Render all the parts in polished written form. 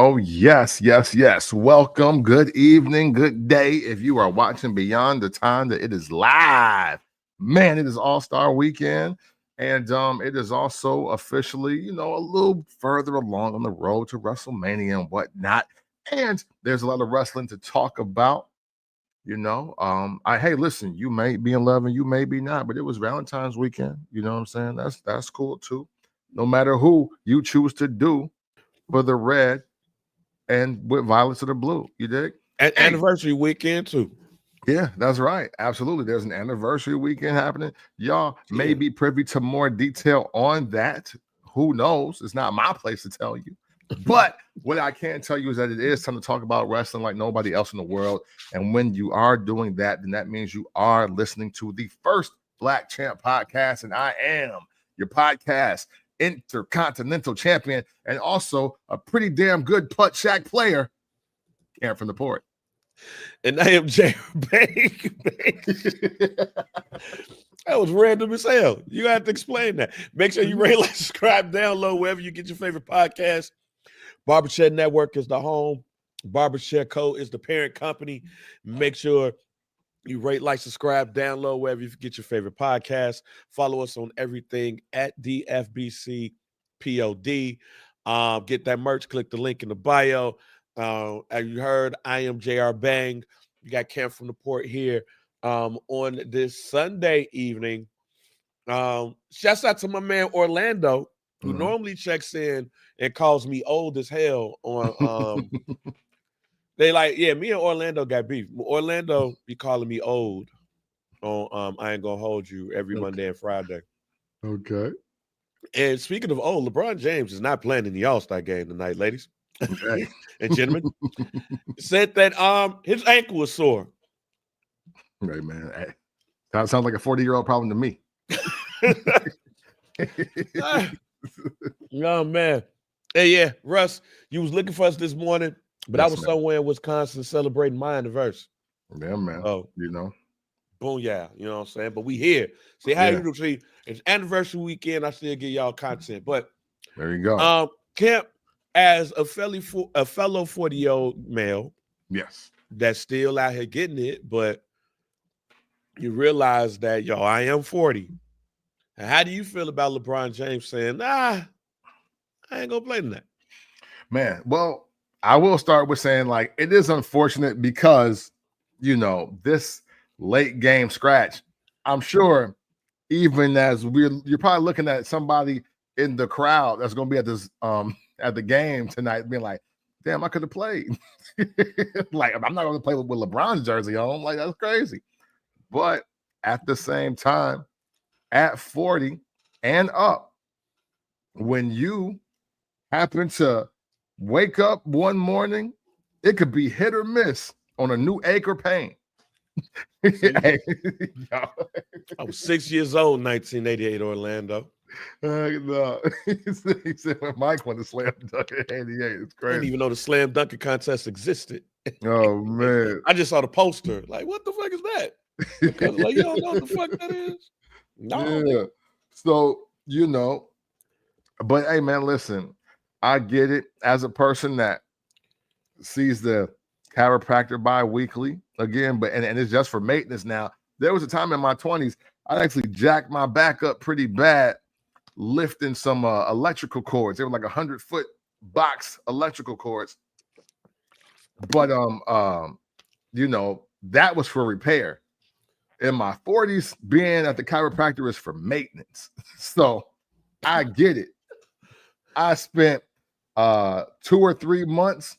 Oh, yes, yes, yes. Welcome. Good evening. Good day. If you are watching beyond the time that it is live, man, it is All-Star Weekend. And it is also officially, a little further along on the road to WrestleMania and whatnot. And there's a lot of wrestling to talk about. Hey, listen, you may be in love and you may be not, but it was Valentine's weekend. You know what I'm saying? That's cool too. No matter who you choose to do for the red and with violence of the blue. You dig? Anniversary weekend too. Yeah, that's right. Absolutely. There's an anniversary weekend happening. Y'all may be privy to more detail on that. Who knows? It's not my place to tell you. But what I can tell you is that it is time to talk about wrestling like nobody else in the world. And when you are doing that, then that means you are listening to the first Black Champ podcast. And I am your podcast intercontinental champion and also a pretty damn good putt shack player, Cam from the Port. And I am Jade Cargill. That was random as hell. You have to explain that. Make sure you rate, like, subscribe, download wherever you get your favorite podcast. Barbershare Network is the home. Barbershare Co. is the parent company. Make sure you rate, like, subscribe, download wherever you get your favorite podcast. Follow us on everything at DFBC POD. Get that merch. Click the link in the bio. As you heard, I am JR Bang. You got Cam from the Port here on this Sunday evening. Shouts out to my man Orlando, who normally checks in and calls me old as hell on they like, yeah, me and Orlando got beef. Orlando be calling me old on I Ain't Gonna Hold You every Monday and Friday. Okay. And speaking of old, LeBron James is not playing in the All-Star game tonight, ladies. Okay. And gentlemen. Said that his ankle was sore. Right, man. Hey, that sounds like a 40-year-old problem to me. Oh, man. Hey, yeah, Russ, you was looking for us this morning, but I was somewhere in Wisconsin celebrating my anniversary. Yeah, man. Oh, boom, yeah, you know what I'm saying? But we here. See how you do. See, it's anniversary weekend. I still get y'all content, but there you go. Camp, as a fellow 40-year-old male, yes, that's still out here getting it, but you realize that, I am 40. And how do you feel about LeBron James saying, nah, I ain't gonna play tonight? Man, well, I will start with saying, like, it is unfortunate because, this late game scratch, I'm sure even as you're probably looking at somebody in the crowd that's going to be at this at the game tonight being like, damn, I could have played. Like, I'm not going to play with LeBron's jersey on. Like, that's crazy. But at the same time, at 40 and up, when you happen to wake up one morning, it could be hit or miss on a new acre paint. I was 6 years old, 1988, Orlando. No. He said when Mike won the slam dunk at 88. It's crazy. I didn't even know the slam dunking contest existed. Oh, man. I just saw the poster. Like, what the fuck is that? Because, like, you don't know what the fuck that is? No. Yeah. So, but hey, man, listen, I get it as a person that sees the chiropractor bi-weekly again, but and it's just for maintenance now. There was a time in my 20s, I actually jacked my back up pretty bad lifting some electrical cords. They were like 100-foot box electrical cords. But that was for repair. In my 40s, being at the chiropractor is for maintenance. So I get it. I spent 2 or 3 months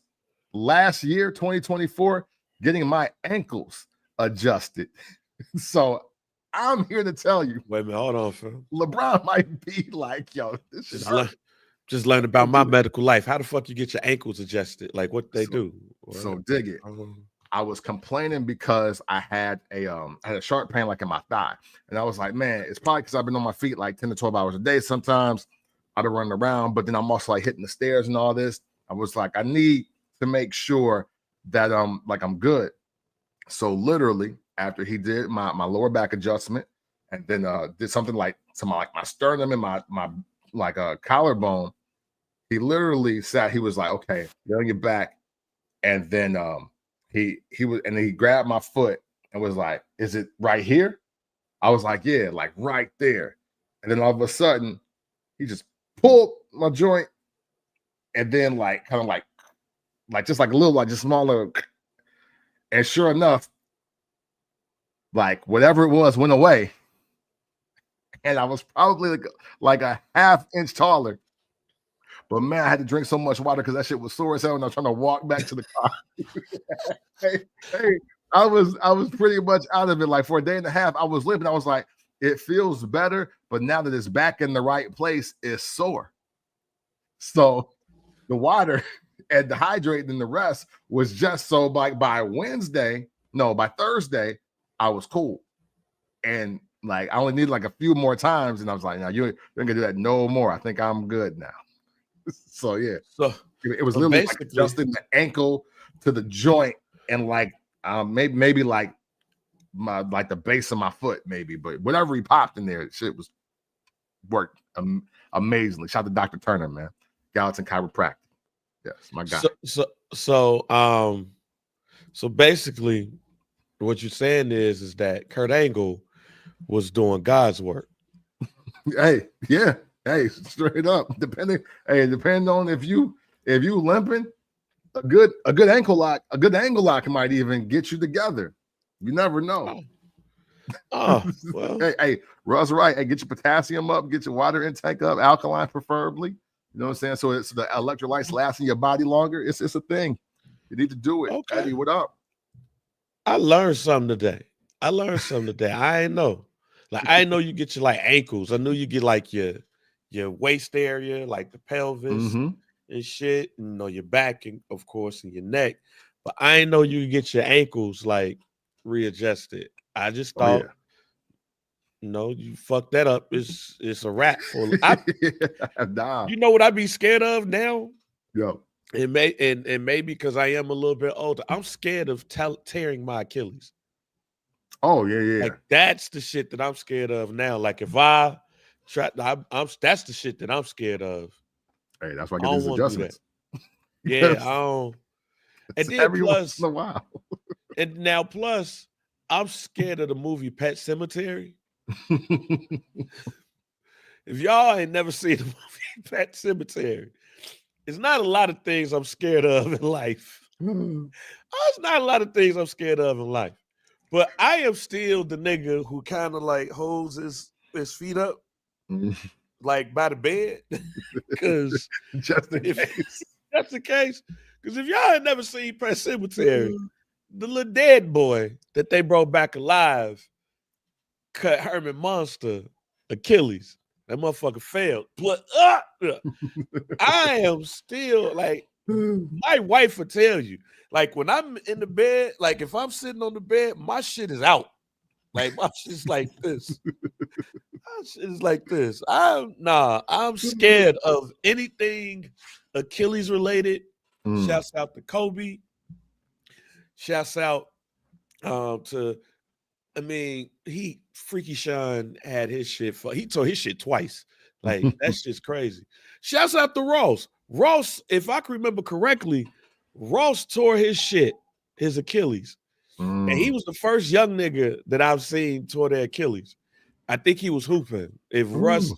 last year, 2024, getting my ankles adjusted. So I'm here to tell you. Wait a minute, hold on, fam. LeBron might be like, yo, this shit hurt. Just learn about my medical life. How the fuck you get your ankles adjusted? Like, what they do? So dig it. I was complaining because I had a sharp pain like in my thigh. And I was like, man, it's probably because I've been on my feet like 10 to 12 hours a day sometimes. I'd run around, but then I'm also like hitting the stairs and all this. I was like, I need to make sure that I'm good. So literally after he did my lower back adjustment and then did something like to my sternum and my collarbone, He literally sat. He was like, "Okay, get on your back," and then he grabbed my foot and was like, "Is it right here?" I was like, "Yeah, like right there." And then all of a sudden, he just pulled my joint, and then like kind of like just like a little like just smaller. And sure enough, like whatever it was went away, and I was probably like a half inch taller. But man, I had to drink so much water because that shit was sore as hell, and I was trying to walk back to the car. hey, I was pretty much out of it. Like for a day and a half, I was limping. I was like, it feels better, but now that it's back in the right place, it's sore. So the water and the hydrating and the rest was just so like by Thursday, I was cool. And like I only needed like a few more times, and I was like, "Now you're gonna do that no more. I think I'm good now." So yeah, So it was literally like adjusting the ankle to the joint, and like maybe like the base of my foot, maybe, but whatever he popped in there, shit was worked amazingly. Shout out to Dr. Turner, man, Gallatin Chiropractic. Yes, my guy. So basically, what you're saying is that Kurt Angle was doing God's work. Hey, yeah. Hey, straight up. Depending on if you limping, a good ankle lock might even get you together. You never know. Oh well. hey, Russ, right. Hey, get your potassium up, get your water intake up, alkaline preferably. You know what I'm saying? So it's the electrolytes last in your body longer. It's a thing. You need to do it. Okay. Eddie, what up? I learned something today. I ain't know. Like I know you get your like ankles. I knew you get like your waist area, like the pelvis and shit, and your back, and of course, and your neck. But I ain't know you get your ankles like readjusted. I just thought, you fucked that up. It's a wrap for. Nah. You know what I be scared of now? Yo. And maybe because I am a little bit older, I'm scared of tearing my Achilles. Oh yeah. Like that's the shit that I'm scared of now. Like if I try, that's the shit that I'm scared of. Hey, that's why I get these adjustments. Yeah, I don't. And then every plus, once in a while. And now plus, I'm scared of the movie Pet Sematary. If y'all ain't never seen the movie Pet Sematary, it's not a lot of things I'm scared of in life. It's not a lot of things I'm scared of in life. But I am still the nigga who kind of like holds his feet up, like by the bed. Because just in case. That's the case. Because if y'all had never seen Pet Sematary, the little dead boy that they brought back alive cut Herman Monster Achilles. That motherfucker failed. But I am still like, my wife will tell you, like when I'm in the bed, like if I'm sitting on the bed, my shit is out. Like my shit's like this. My shit is like this. I'm scared of anything Achilles related. Shouts out to Kobe. Shouts out to, I mean, Freaky Sean had his shit. He tore his shit twice. Like that shit's crazy. Shouts out to Ross. Ross, if I can remember correctly, Ross tore his shit, his Achilles. And he was the first young nigga that I've seen tore their Achilles. I think he was hooping. If Russ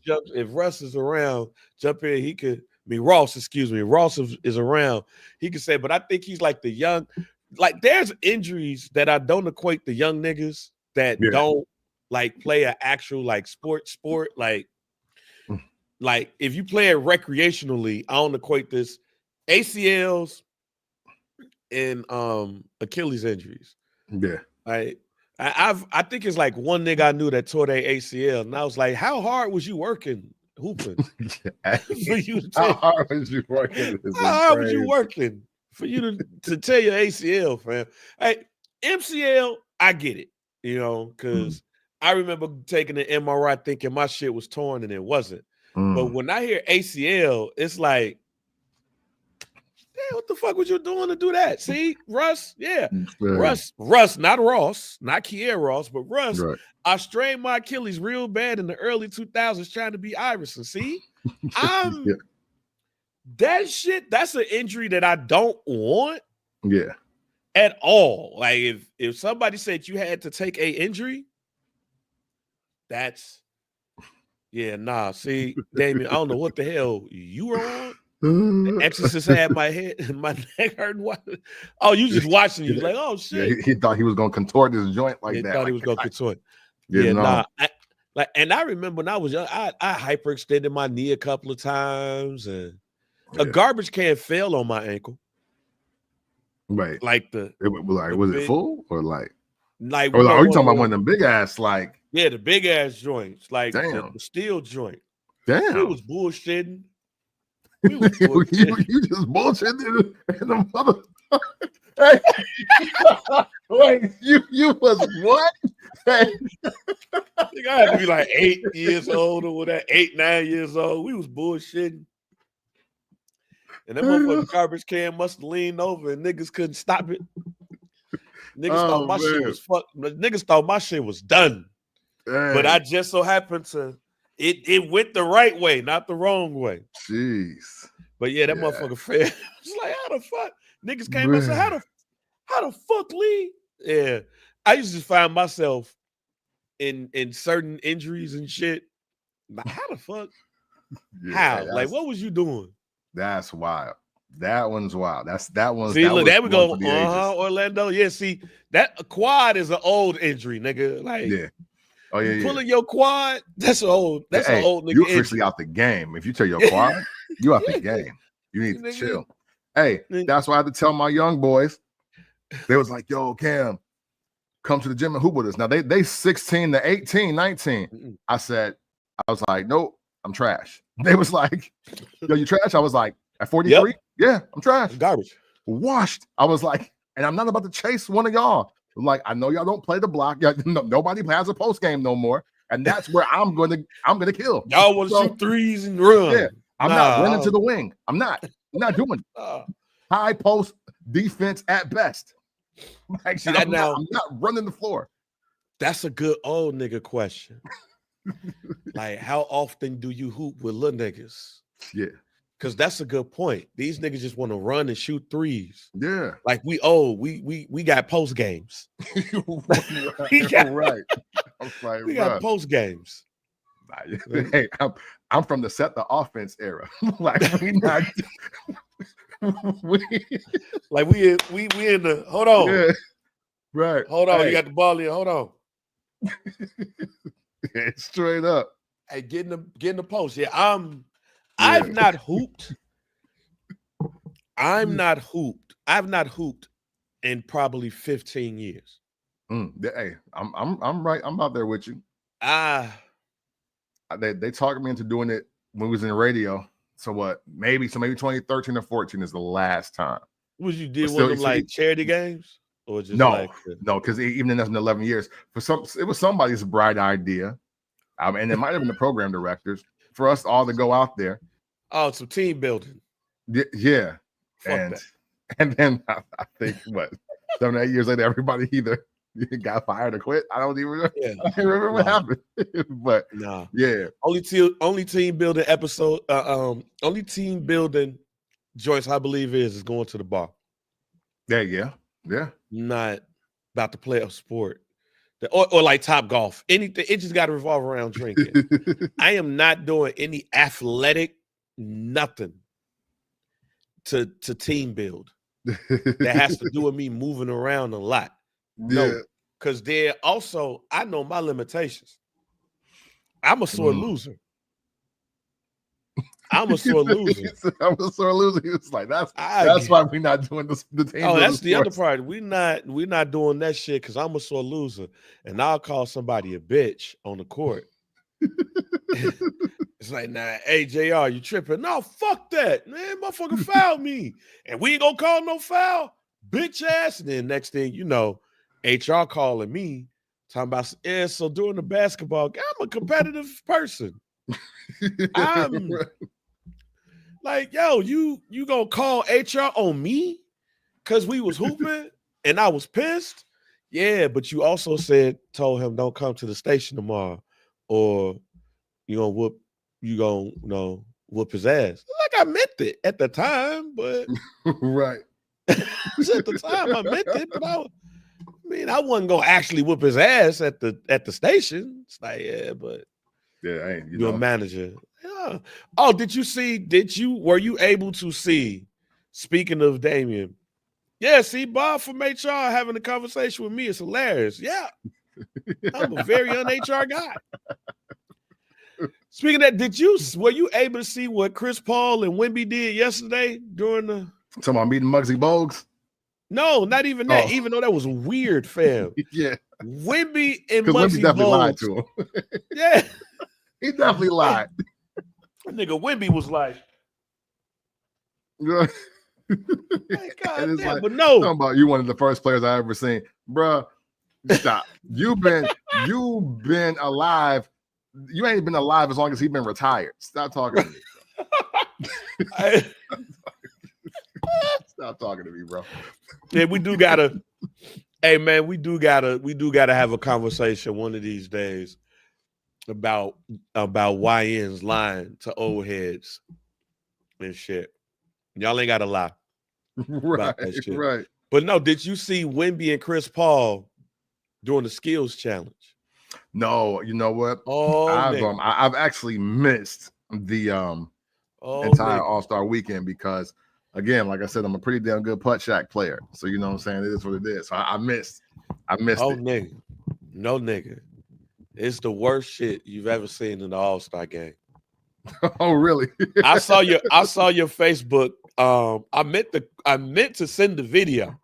is around, jump in, he could be Ross, excuse me. Ross is around, he could say, but I think he's like the young, like there's injuries that I don't equate the young niggas that don't like play an actual like sport, like if you play it recreationally, I don't equate this ACLs and Achilles injuries. Yeah. I think it's like one nigga I knew that tore their ACL, and I was like, how hard was you working hooping? How hard was you working? How hard was you working for you to tear your ACL, fam? Hey, MCL, I get it, because I remember taking an MRI thinking my shit was torn and it wasn't. But when I hear ACL, it's like, damn, what the fuck was you doing to do that? See, Russ, Russ, not Ross, not Kier Ross, but Russ. Right. I strained my Achilles real bad in the early 2000s trying to be Iverson. See, That shit, that's an injury that I don't want. Yeah. At all. Like if somebody said you had to take a injury, that's nah. See, Damien, I don't know what the hell you were on. The Exorcist had my head, my neck hurting. Oh, you just watching? You like, oh shit. Yeah, he thought he was gonna contort his joint like that. Thought he was gonna contort. No. And I remember when I was young, I hyperextended my knee a couple of times, and a garbage can fell on my ankle. Right. Like was it full or like? Like, or like, are you talking about one of them big ass like? Yeah, the big ass joints, like the steel joint. Damn, we was bullshitting. We was bullshitting. you just bullshitting and the mother. Hey. Wait, you was what? Hey. I think I had to be like 8 years old or whatever, 8, 9 years old. We was bullshitting. And that motherfucking garbage can must have leaned over and niggas couldn't stop it. Niggas thought my shit was fucked. Niggas thought my shit was done. Dang. But I just so happened to it went the right way, not the wrong way. Jeez. But yeah, that motherfucker fell. It's like, how the fuck? Niggas came and said, how the fuck, Lee? Yeah. I used to find myself in certain injuries and shit. Like, how the fuck? How? Like, what was you doing? That's wild. That one's wild. That one's. See, look, there we go. Orlando. Yeah, see, that quad is an old injury, nigga. Like, yeah. Oh yeah, pulling your quad. That's old. That's an old nigga. You officially out the game. If you tear your quad, you out the game. You need to chill. Hey, that's why I had to tell my young boys. They was like, "Yo, Cam, come to the gym and hoop with us." Now they 16 to 18, 19. I was like, nope, I'm trash. They was like, yo, you trash? I was like, at 43? Yep. Yeah, I'm trash. Garbage. Washed. I was like, and I'm not about to chase one of y'all. I'm like, I know y'all don't play the block. Nobody has a post game no more. And that's where I'm gonna kill. Y'all want to shoot threes and run. Yeah. I'm not running to the wing. I'm not doing high post defense at best. Like, see that now? I'm not running the floor. That's a good old nigga question. Like, how often do you hoop with little niggas? Yeah. Because that's a good point. These niggas just want to run and shoot threes. Yeah. Like, we got post games. Right. We got post games. Hey, I'm from the set the offense era. Like, we not we in the hold on. Yeah. Right. Hold on. Hey. You got the ball in. Hold on. Yeah, straight up. Hey, get in the post. Yeah, I've not hooped. I've not hooped in probably 15 years. Hey, I'm right. I'm out there with you. They talked me into doing it when we was in the radio. So what? Maybe 2013 or 14 is the last time. Was you did one of them like charity games? Or just no, because even in 11 years, it was somebody's bright idea, and it might have been the program directors for us all to go out there. Oh, some team building. Yeah, and then I think 7 or 8 years later, everybody either got fired or quit. I don't even remember what happened. But yeah, only team building episode. Only team building Joyce, I believe is going to the bar. Yeah. Not about to play a sport or like Top Golf. Anything, it just got to revolve around drinking. I am not doing any athletic nothing to team build that has to do with me moving around a lot. No, because there also I know my limitations. I'm a sore loser. I'm a sore loser. I'm a sore loser. He was like, that's why we're not doing the team. Oh, that's the other part. We're not doing that shit because I'm a sore loser. And I'll call somebody a bitch on the court. It's like, nah, hey, JR, you tripping? No, fuck that. Man, motherfucker fouled me. And we ain't gonna call no foul, bitch ass. And then next thing you know, HR calling me, talking about, so during the basketball game, I'm a competitive person. I'm like, yo, you gonna call HR on me because we was hooping and I was pissed? Yeah, but you also told him don't come to the station tomorrow, or you gonna whoop whoop his ass. Like I meant it at the time, but Right. at the time I meant it, but I wasn't gonna actually whoop his ass at the station. It's like, yeah, but Yeah, you're a manager. Yeah. Oh, were you able to see, speaking of Damien? Yeah, see, Bob from HR having a conversation with me. It's hilarious. Yeah. I'm a very un-HR guy. Speaking of that, were you able to see what Chris Paul and Wemby did yesterday during the talking about meeting Muggsy Bogues? No, not even that. Even though that was weird, fam. Yeah. Wemby and Because Wemby definitely lied Bogues. to him. Yeah. He definitely lied. Nigga, Wemby was like, God damn, like, but no. Talking about you one of the first players I ever seen. Bruh, stop. You've been alive. You ain't been alive as long as he's been retired. Stop talking to me. Stop talking to me, bro. Yeah, we do gotta. Hey man, we do gotta have a conversation one of these days about YNs lying to old heads and shit. Y'all ain't gotta lie. Right, right. But no, did you see Wemby and Chris Paul doing the skills challenge? No, you know what? Oh, I've actually missed the entire All-Star weekend because, again, like I said, I'm a pretty damn good putt shack player. So you know what I'm saying? It is what it is. So I missed it. Nigga. No, nigga. It's the worst shit you've ever seen in the All-Star game. Oh, really? I saw your Facebook. I meant to send the video.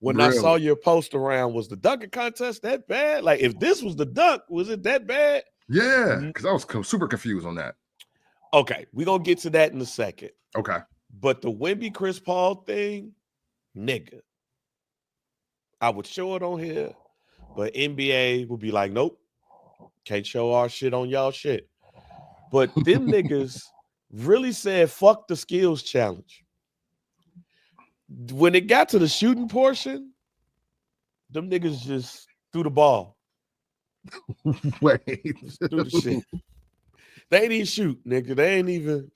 When really? I saw your post around, was the dunking contest that bad? Like, if this was the dunk, was it that bad? Yeah, because I was super confused on that. Okay, we're going to get to that in a second. Okay. But the Wemby Chris Paul thing, nigga, I would show it on here, but NBA would be like, nope, can't show our shit on y'all shit. But them niggas really said, fuck the skills challenge. When it got to the shooting portion, them niggas just threw the ball. Wait. Just threw the shit. They ain't even shoot, nigga. They ain't even.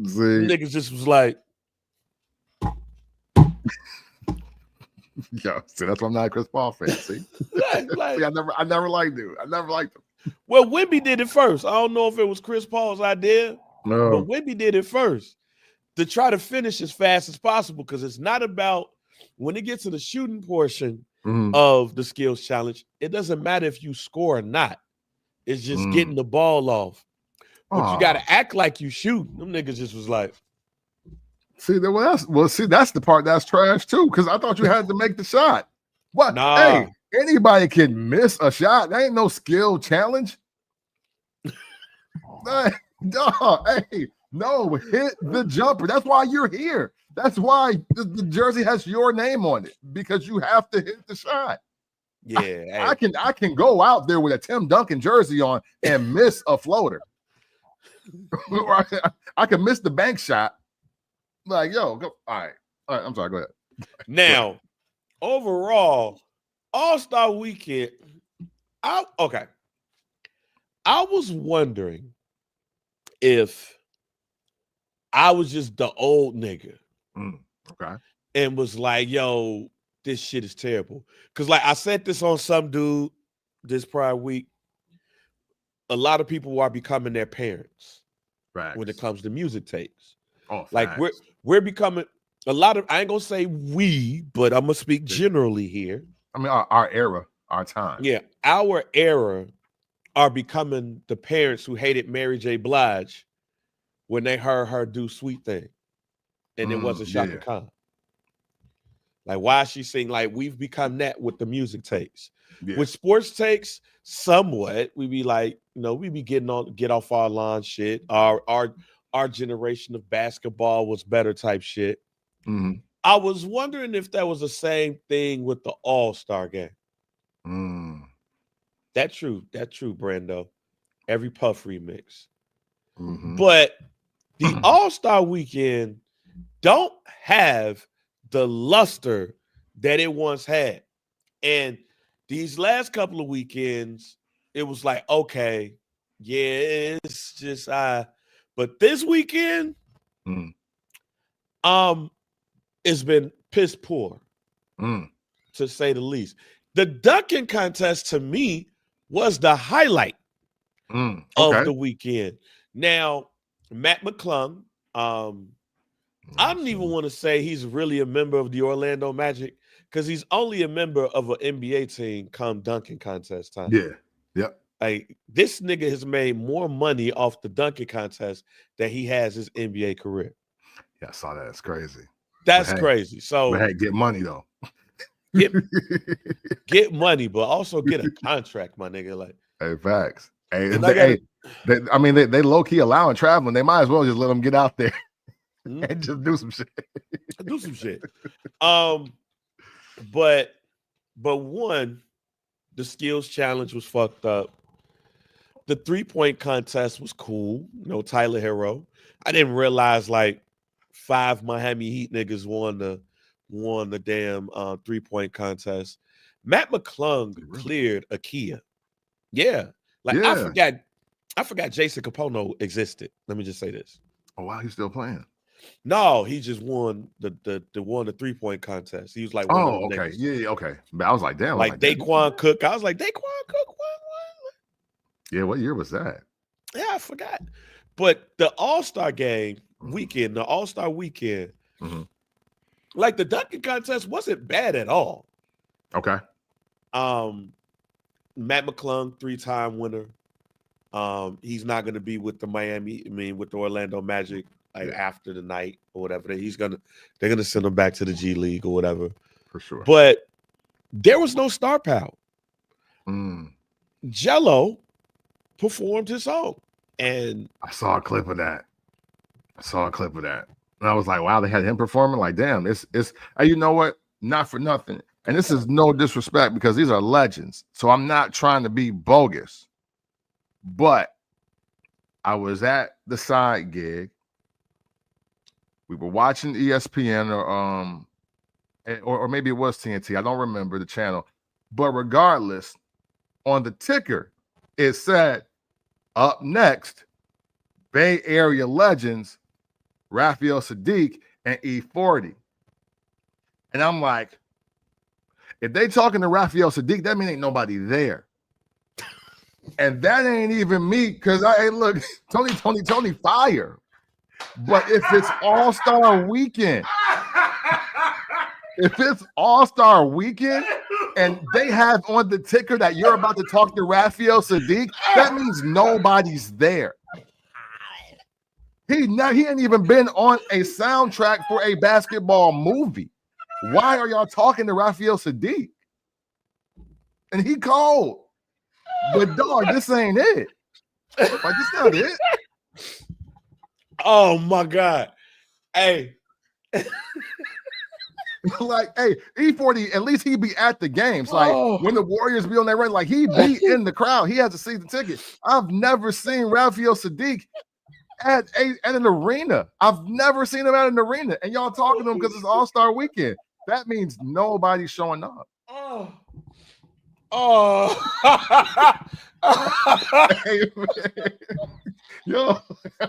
See. Niggas just was like. Yo, see, that's why I'm not a Chris Paul fan. See? Like, see, I never liked him. I never liked him. Well, Wemby did it first. I don't know if it was Chris Paul's idea, no. But Wemby did it first to try to finish as fast as possible, because it's not about when it gets to the shooting portion of the skills challenge. It doesn't matter if you score or not. It's just getting the ball off. But you got to act like you shoot. Them niggas just was like. See, that's the part that's trash too, because I thought you had to make the shot. What? Nah. Hey, anybody can miss a shot. That ain't no skill challenge. Hey, no, hit the jumper. That's why you're here. That's why the jersey has your name on it, because you have to hit the shot. Yeah, I can go out there with a Tim Duncan jersey on and miss a floater. I can miss the bank shot. Like, yo, go. All right. I'm sorry. Go ahead. Now, overall, All-Star Weekend. I was wondering if I was just the old nigga. Okay. And was like, yo, this shit is terrible. Because, like, I said this on some dude this prior week. A lot of people are becoming their parents when it comes to music tapes. Oh, like we're becoming a lot of, I ain't gonna say we, but I'm gonna speak generally here. I mean, our era, our time. Yeah, our era are becoming the parents who hated Mary J. Blige when they heard her do Sweet Thing, and it wasn't Shaka Khan. Like, why she sing? Like, we've become that with the music takes. Yeah. With sports takes, somewhat we be like, you know, we be get off our lawn shit. Our generation of basketball was better type shit. Mm-hmm. I was wondering if that was the same thing with the All-Star game. That true, Brando. Every Puff remix. But the All-Star weekend don't have the luster that it once had. And these last couple of weekends, it was like, okay, yeah, it's just But this weekend, it's been piss poor, to say the least. The dunking contest to me was the highlight of the weekend. Now, Matt McClung, I don't even want to say he's really a member of the Orlando Magic because he's only a member of an NBA team come dunking contest time. Yeah. Yep. Like, this nigga has made more money off the dunking contest than he has his NBA career. Yeah, I saw that. It's crazy. That's crazy. So, but hey, get money though. Get money, but also get a contract, my nigga. Like, hey, facts. Hey, they low key allowing traveling. They might as well just let them get out there and just do some shit. Do some shit. But one, the skills challenge was fucked up. The 3-point contest was cool. No Tyler Hero. I didn't realize like 5 Miami Heat niggas won the damn 3-point contest. Matt McClung cleared a Kia. Yeah. I forgot Jason Capono existed. Let me just say this. Oh wow, he's still playing. No, he just won the 3-point contest. He was like, okay. Niggas. Yeah, okay. But I was like, damn. Like Daquan Cook. I was like, Daquan Cook won. Yeah, what year was that? Yeah, I forgot. But the All-Star game weekend, the All-Star weekend, like the dunking contest wasn't bad at all. Okay. Matt McClung, 3-time winner. He's not going to be with with the Orlando Magic after the night or whatever. They're gonna send him back to the G League or whatever. For sure. But there was no star power. Jello performed his song, and I saw a clip of that. And I was like, wow, they had him performing. Like, damn, it's you know what? Not for nothing. And this is no disrespect because these are legends. So I'm not trying to be bogus. But I was at the side gig. We were watching ESPN or maybe it was TNT. I don't remember the channel. But regardless, on the ticker, it said, up next, Bay Area legends, Raphael Sadiq and E40. And I'm like, if they talking to Raphael Sadiq, that mean ain't nobody there. And that ain't even me, because look, Tony fire. But if it's All-Star Weekend, and they have on the ticker that you're about to talk to Raphael Sadiq, that means nobody's there. He ain't even been on a soundtrack for a basketball movie. Why are y'all talking to Raphael Sadiq? And he cold. But dog, this ain't it. Like, this not it. Oh my God. Hey. Like, hey, E40, at least he be at the games. Like when the Warriors be on that run, like he be in the crowd. He has a season ticket. I've never seen Raphael Sadiq at an arena. I've never seen him at an arena. And y'all talking to him because it's All-Star Weekend. That means nobody's showing up. Hey, yo,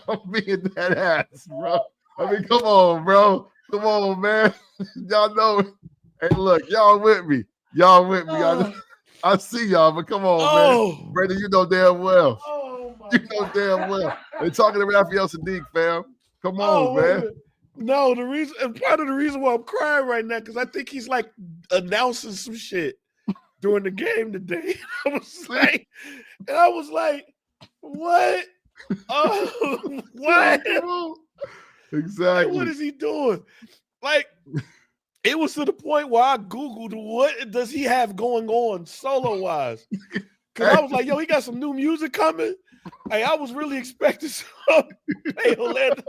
I'm being that ass, bro. I mean, come on, bro. Come on, man. Y'all know it. Hey, look, y'all with me. I see y'all, but come on, man. Brady, you know damn well. You know damn well. They're talking to Raphael Sadiq, fam. Come on, man. No, part of the reason why I'm crying right now, because I think he's like announcing some shit during the game today. I was like, what? Oh, what? Exactly. What is he doing? Like, it was to the point where I Googled what does he have going on solo-wise. Because I was like, yo, he got some new music coming. Hey, I was really expecting some. Hey, Orlando.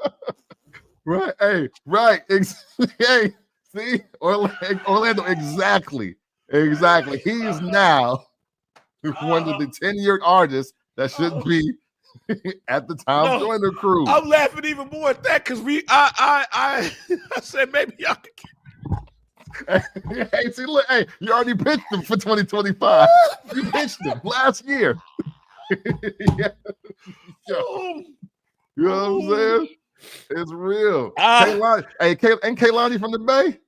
Right. Hey, right. Hey, see? Orlando, exactly. He is now one of the 10-year artists that should be at the time join the crew. I'm laughing even more at that because I said maybe y'all could. Hey, see, look, hey, you already pitched him for 2025. You pitched him last year. Yeah. You know what I'm saying? It's real. Ah. Kaylani, hey, ain't Kaylani from the Bay?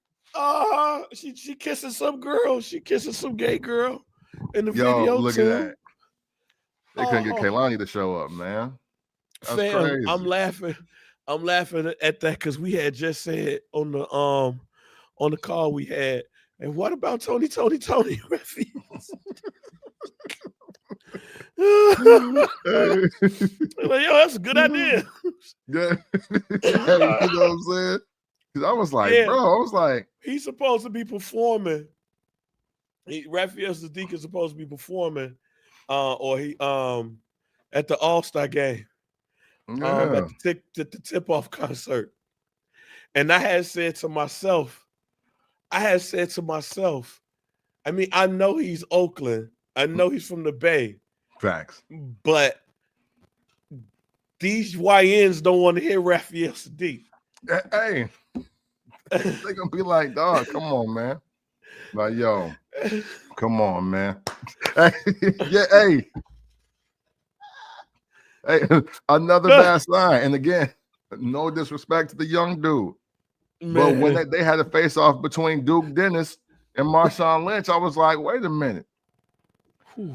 She kissing some girl. She kissing some gay girl in the Yo, video look too. at that. They couldn't get Kaylani to show up, man. That's crazy. I'm laughing at that because we had just said on the call we had, and what about Tony? Like, yo, that's a good idea. Yeah. You know what I'm saying? Because I was like, he's supposed to be performing. Raphael Sadiq is supposed to be performing, or he at the All-Star game, at the tip-off concert. And I had said to myself, I mean, I know he's Oakland. I know he's from the Bay. Facts. But these YNs don't want to hear Raphael Sadiq. Hey, they're going to be like, dog, come on, man. Like, yo, come on, man. Hey, another bad sign. And again, no disrespect to the young dude. Man. But when they had a face-off between Duke Dennis and Marshawn Lynch, I was like, wait a minute.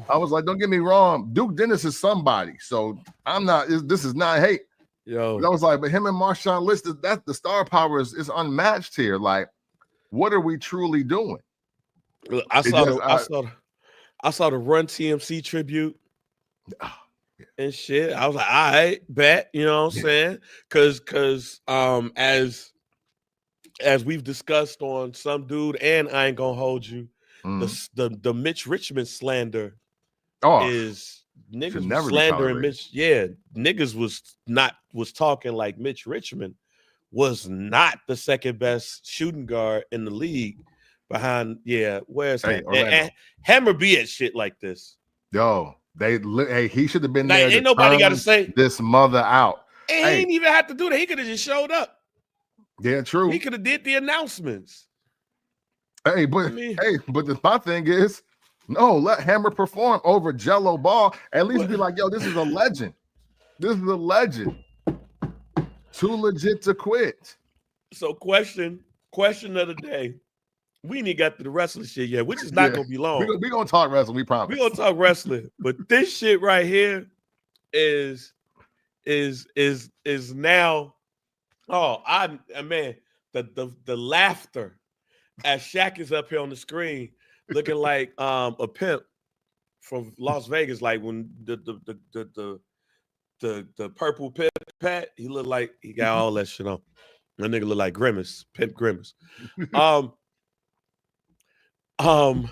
I was like, don't get me wrong. Duke Dennis is somebody. So this is not hate. Yo. But I was like, but him and Marshawn Lynch, that the star power is unmatched here. Like, what are we truly doing? I saw the Run TMC tribute and shit. I was like, all right, bet, you know what I'm saying? Cause as we've discussed on Some Dude and I Ain't Gonna Hold You, the Mitch Richmond slander is niggas was slandering Mitch. Yeah, niggas was talking like Mitch Richmond was not the second best shooting guard in the league. Behind, where's Hammer be at shit like this? Yo, he should have been there. Ain't nobody got to say this mother out. And he ain't even have to do that. He could have just showed up. Yeah, true. He could have did the announcements. But my thing is, no, let Hammer perform over Jello Ball. At least be like, yo, this is a legend. This is a legend. Too legit to quit. So question of the day. We ain't got to the wrestling shit yet, which is not gonna be long. We're gonna talk wrestling, we promise. We're gonna talk wrestling, but this shit right here is now. The laughter as Shaq is up here on the screen looking like a pimp from Las Vegas, like when the purple pimp pat, he looked like he got all that shit on. That nigga look like Grimace, Pimp Grimace. Oh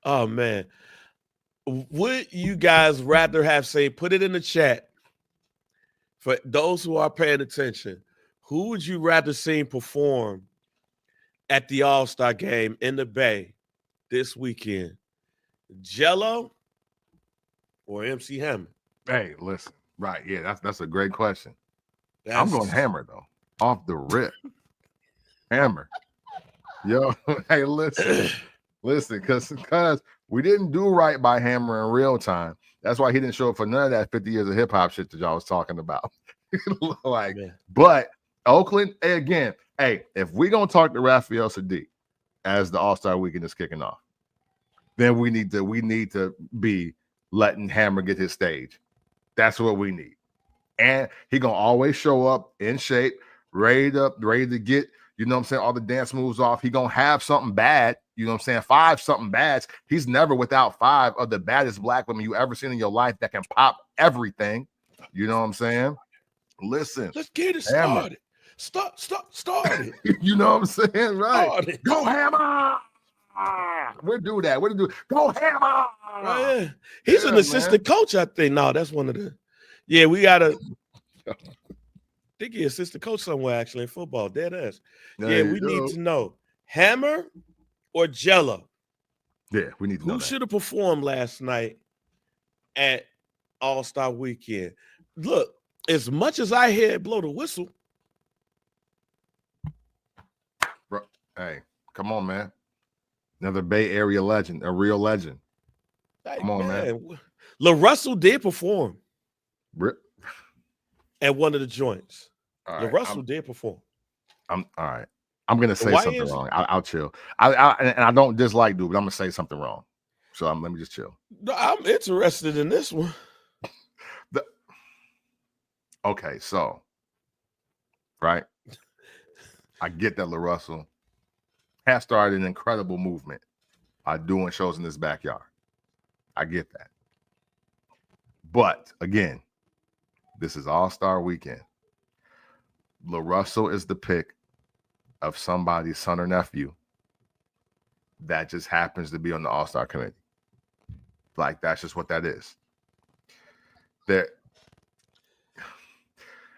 man. Would you guys rather have put it in the chat for those who are paying attention? Who would you rather see perform at the All-Star game in the Bay this weekend? Jello or MC Hammer? Hey, listen. Right. Yeah, that's a great question. I'm going Hammer though. Off the rip. Hammer. Yo, hey, listen, because we didn't do right by Hammer in real time. That's why he didn't show up for none of that 50 years of hip hop shit that y'all was talking about. But Oakland, again, if we gonna talk to Raphael Sadiq as the All-Star weekend is kicking off, then we need to be letting Hammer get his stage. That's what we need. And he gonna always show up in shape, ready to get, you know what I'm saying, all the dance moves off. He gonna have something bad, you know what I'm saying, 5 something bads. He's never without 5 of the baddest black women you ever seen in your life that can pop everything. You know what I'm saying? Listen, let's get it started. Started. You know what I'm saying, right? Started. Go Hammer! We'll do that. Go Hammer! Right. He's an assistant coach, I think. No, that's one of the. Yeah, we gotta. I think he's assistant coach somewhere actually in football. Dead ass. Yeah, we need to know Hammer or Jello. Yeah, we need to know who should have performed last night at All-Star Weekend. Look, as much as I hear it blow the whistle. Bro, hey, come on, man. Another Bay Area legend, a real legend. Come on, man. La Russell did perform. at one of the joints. All right, LaRussell did perform. I'm all right. I'm gonna say Why something is- wrong. I'll chill. And I don't dislike dude, but I'm gonna say something wrong. So let me just chill. No, I'm interested in this one. Okay, so right, I get that LaRussell has started an incredible movement by doing shows in this backyard. I get that, but again, this is All-Star Weekend. LaRussell is the pick of somebody's son or nephew that just happens to be on the All-Star committee. Like, that's just what that is. There,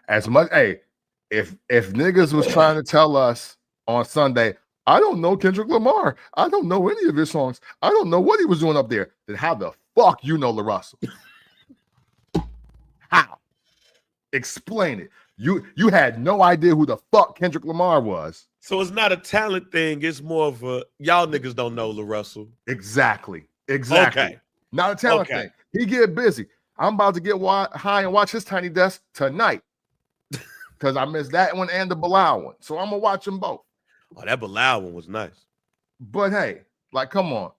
as much, hey, if niggas was trying to tell us on Sunday, I don't know Kendrick Lamar, I don't know any of his songs, I don't know what he was doing up there, then how the fuck you know LaRussell? How? Explain it. You had no idea who the fuck Kendrick Lamar was. So it's not a talent thing. It's more of a y'all niggas don't know LaRussell. Exactly. Okay. Not a talent thing. He get busy. I'm about to get high and watch his Tiny Desk tonight because I missed that one and the Bilal one. So I'm gonna watch them both. Oh, that Bilal one was nice. But hey, like, come on.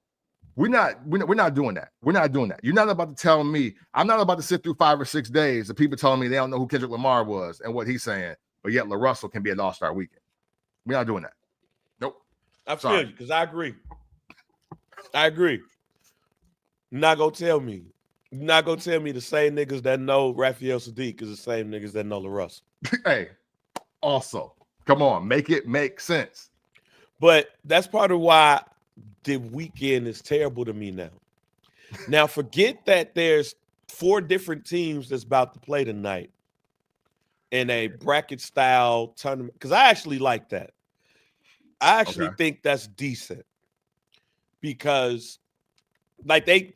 We're not doing that. We're not doing that. You're not about to tell me. I'm not about to sit through 5 or 6 days of people telling me they don't know who Kendrick Lamar was and what he's saying, but yet LaRussell can be an All-Star Weekend. We're not doing that. Nope. I feel you because I agree. You're not gonna tell me. You're not gonna tell me the same niggas that know Raphael Sadiq is the same niggas that know LaRussell. Hey, also, come on, make it make sense. But that's part of why the weekend is terrible to me now. Now, forget that there's 4 different teams that's about to play tonight in a bracket style tournament. Because I actually like that. I actually think that's decent. Because like they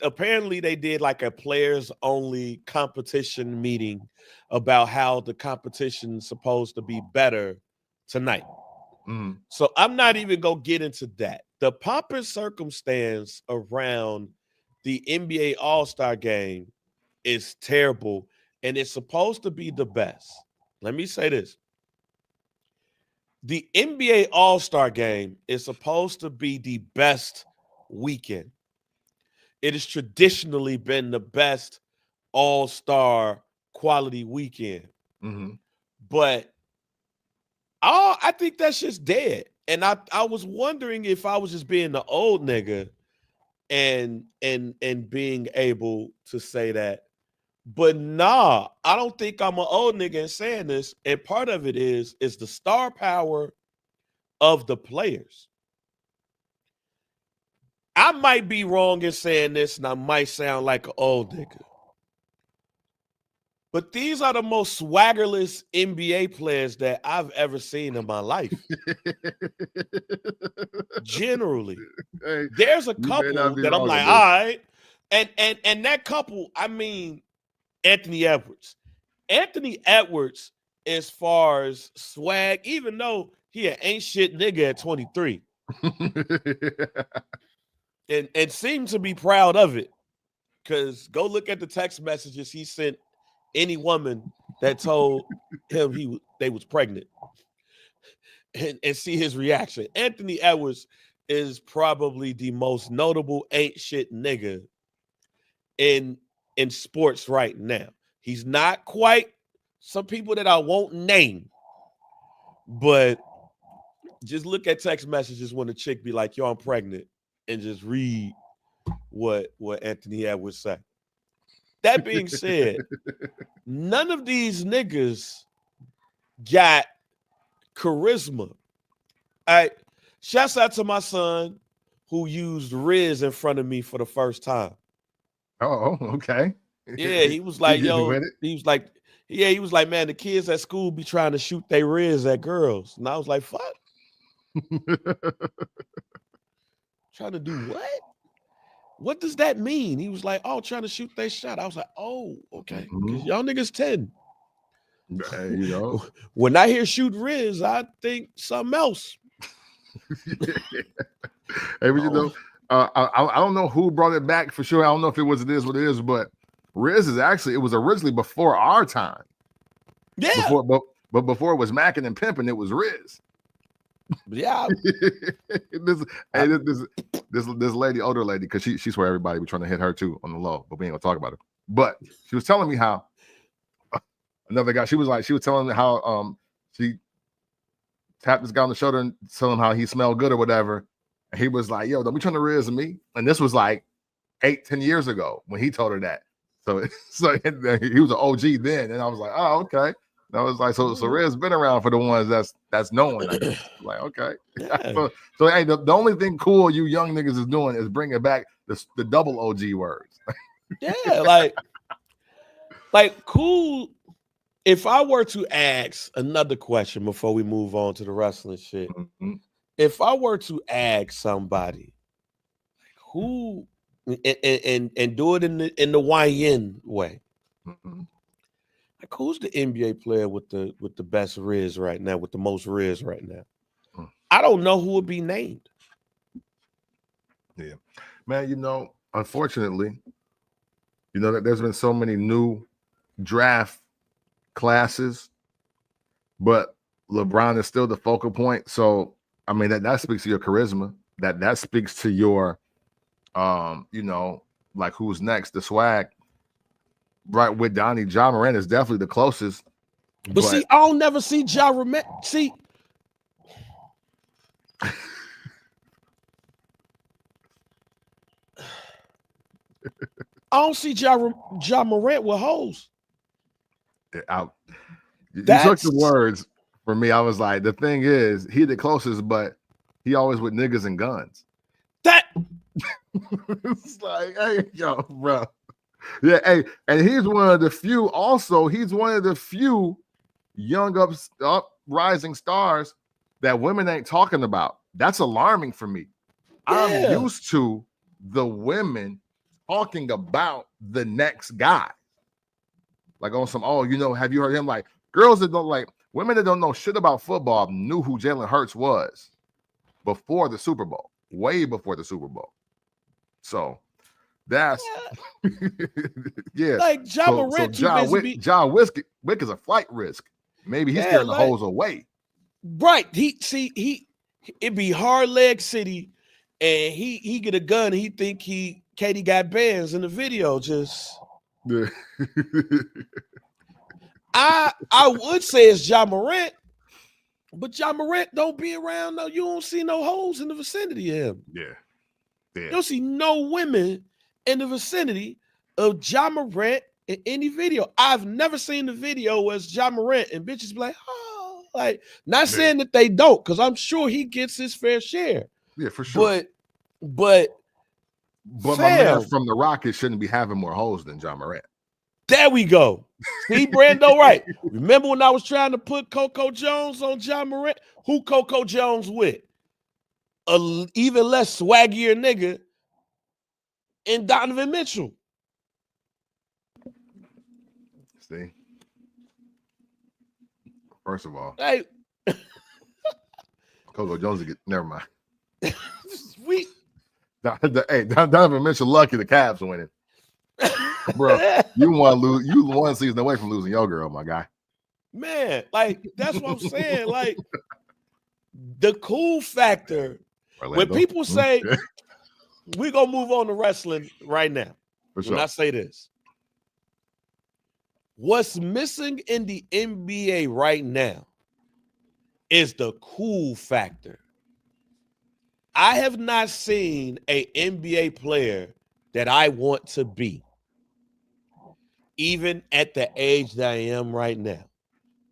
did like a players only competition meeting about how the competition's supposed to be better tonight. Mm. So I'm not even gonna get into that. The pomp and circumstance around the NBA All-Star game is terrible, and it's supposed to be the best. Let me say this. The NBA All-Star game is supposed to be the best weekend. It has traditionally been the best All-Star quality weekend. Mm-hmm. But I think that shit's dead. And I was wondering if I was just being the old nigga and being able to say that. But nah, I don't think I'm an old nigga in saying this. And part of it is the star power of the players. I might be wrong in saying this, and I might sound like an old nigga. But these are the most swaggerless NBA players that I've ever seen in my life. Generally. Hey, there's a couple that I'm like, all right. And that couple, I mean, Anthony Edwards. Anthony Edwards, as far as swag, even though he an ain't shit nigga at 23. and seemed to be proud of it. Because go look at the text messages he sent any woman that told him they was pregnant and see his reaction. Anthony Edwards is probably the most notable ain't shit nigga in sports right now. He's not quite some people that I won't name, but just look at text messages when the chick be like, yo, I'm pregnant, and just read what Anthony Edwards say. That being said, none of these niggas got charisma. All right. Shouts out to my son who used Riz in front of me for the first time. Oh, okay. Yeah, he was like, yo, he was like, man, the kids at school be trying to shoot their Riz at girls. And I was like, fuck. Trying to do what? What does that mean? He was like, oh, trying to shoot their shot. I was like, oh, okay. Because y'all niggas 10. You know, when I hear shoot Riz, I think something else. Hey, but you know, I don't know who brought it back for sure. I don't know if it is what it is, but Riz is actually, it was originally before our time. Yeah. But before it was macking and pimping, it was Riz. Yeah. This lady, older lady, because she swear everybody be trying to hit her too on the low, but we ain't gonna talk about it. But she was telling me how another guy, she was telling me how she tapped this guy on the shoulder and tell him how he smelled good or whatever. And he was like, yo, don't be trying to Riz me. And this was like 8-10 years ago when he told her that. So he was an OG then. And I was like, oh, okay. And I was like, so Riz been around for the ones that's known. Like, okay. Yeah. So hey, the only thing cool you young niggas is doing is bringing back the double OG words. Yeah, like cool. If I were to ask another question before we move on to the wrestling shit, if I were to ask somebody who and do it in the YN way, like who's the NBA player with the best Riz right now, with the most Riz right now? I don't know who would be named. Yeah, man. Unfortunately, that there's been so many new draft classes, but LeBron is still the focal point. So I mean that speaks to your charisma. That speaks to your like who's next, the swag. Right with Donnie, Ja Morant is definitely the closest. But see, I don't never see Ja Morant. See, I don't see Ja Morant with hoes. You took the words for me. I was like, the thing is, he the closest, but he always with niggas and guns. It's like, hey, yo, bro. Yeah, hey, and he's one of the few. Also, he's one of the few young uprising stars that women ain't talking about. That's alarming for me. Yeah. I'm used to the women talking about the next guy. Like on some, have you heard him? Like girls that don't like women that don't know shit about football knew who Jalen Hurts was before the Super Bowl, way before the Super Bowl. So that's yeah. Like Ja Morant, John Wick is a flight risk. Maybe he's scaring the hoes away. Right. It'd be hard leg city, and he get a gun. He think Katie got bands in the video. Just I would say it's Ja Morant, but Ja Morant don't be around. No, you don't see no hoes in the vicinity of him. Yeah. You don't see no women in the vicinity of Ja Morant in any video. I've never seen the video where it's Ja Morant and bitches be like, oh, like not saying that they don't, because I'm sure he gets his fair share. Yeah, for sure. But my man from the Rockets shouldn't be having more hoes than Ja Morant. There we go. See, Brando, right. Remember when I was trying to put Coco Jones on Ja Morant? Who Coco Jones with? A even less swaggier nigga in Donovan Mitchell. See? First of all, hey, Coco Jones get never mind. Sweet. Donovan Mitchell lucky the Cavs winning. Bro, you want to lose. You one season away from losing your girl, my guy. Man, like that's what I'm saying. Like the cool factor when people say we're gonna move on to wrestling right now. When I say this, what's missing in the NBA right now is the cool factor. I have not seen an NBA player that I want to be, even at the age that I am right now.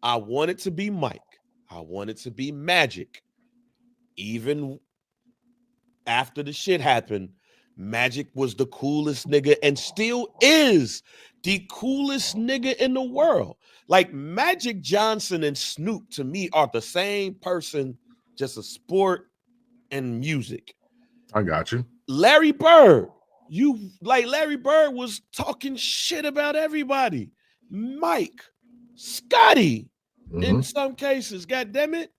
I want it to be Mike. I want it to be Magic. Even after the shit happened, Magic was the coolest nigga and still is the coolest nigga in the world. Like Magic Johnson and Snoop to me are the same person, just a sport and music. I got you. Larry Bird. Larry Bird was talking shit about everybody. Mike, Scotty, in some cases, God damn it.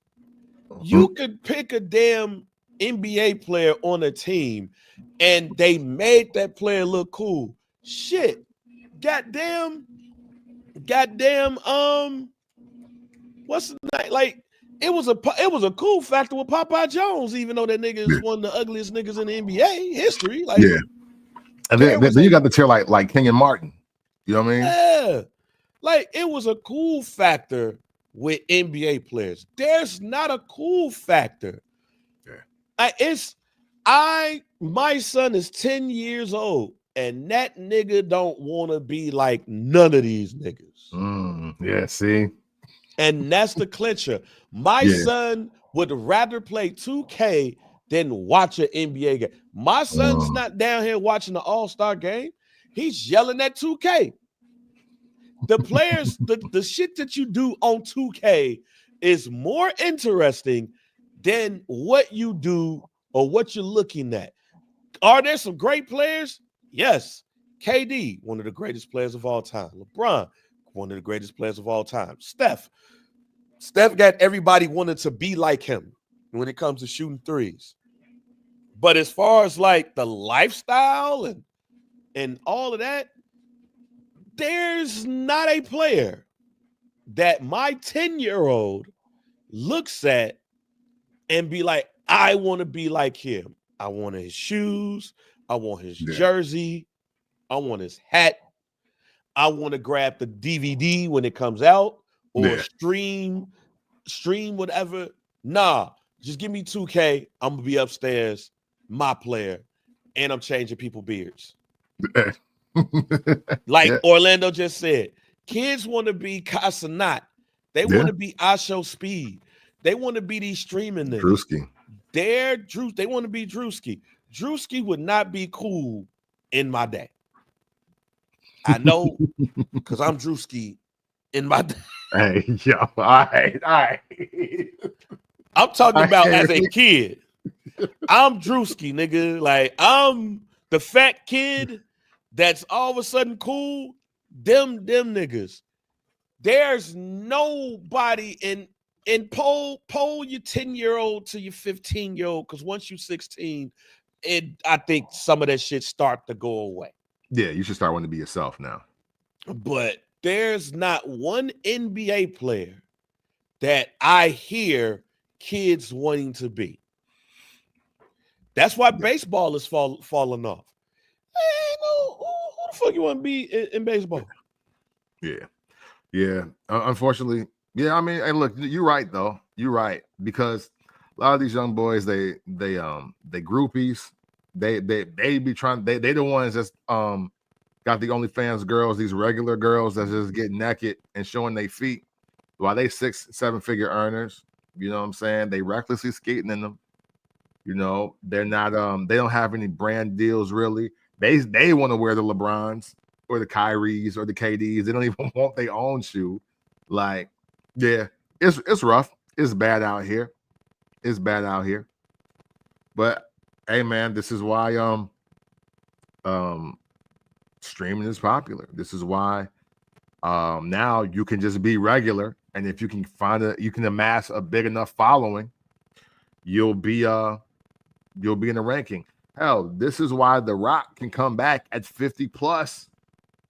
You could pick a damn NBA player on a team and they made that player look cool. Shit. Goddamn, what's the name? Like it was a cool factor with Popeye Jones, even though that nigga is one of the ugliest niggas in the NBA history. Like, yeah. And then you got the tier like Kenyon Martin. You know what I mean? Yeah. Like it was a cool factor with NBA players. There's not a cool factor. Yeah. My son is 10 years old, and that nigga don't want to be like none of these niggas. Yeah, see? And that's the clincher. My son would rather play 2K than watch an NBA game. My son's not down here watching the All-Star game. He's yelling at 2K. The players, the shit that you do on 2K is more interesting than what you do or what you're looking at. Are there some great players? Yes. KD, one of the greatest players of all time. LeBron, one of the greatest players of all time. Steph got everybody wanting to be like him when it comes to shooting threes. But as far as like the lifestyle and all of that, there's not a player that my 10-year-old looks at and be like, I want to be like him. I want his shoes. I want his jersey. I want his hat. I want to grab the DVD when it comes out or stream whatever. Nah, just give me 2K. I'm going to be upstairs, my player, and I'm changing people's beards. Like Orlando just said, kids want to be Casanat. They want to be Asho Speed. They want to be these streaming niggas. Drewski. They want to be Drewski. Drewski would not be cool in my day. I know because I'm Drewski in my day. Hey, yo, all right. I'm talking about as a kid. I'm Drewski, nigga. Like, I'm the fat kid that's all of a sudden cool. Them niggas. There's nobody in poll your 10-year-old to your 15-year-old, because once you're 16, I think some of that shit start to go away. Yeah, you should start wanting to be yourself now. But there's not one NBA player that I hear kids wanting to be. That's why baseball is falling off. Hey, no, who the fuck you want to be in baseball? Yeah. Unfortunately, I mean, hey, look, you're right though. You're right, because a lot of these young boys, they groupies. They be trying. They the ones that's got the OnlyFans girls, these regular girls that just get naked and showing their feet while they 6-7 figure earners. You know what I'm saying? They recklessly skating in them. You know, they're not. They don't have any brand deals really. They want to wear the LeBrons or the Kyries or the KDs. They don't even want their own shoe. Like, yeah, it's rough. It's bad out here. It's bad out here. But hey, man, this is why streaming is popular. This is why now you can just be regular, and if you can you can amass a big enough following, you'll be in the ranking. Hell, this is why The Rock can come back at 50 plus,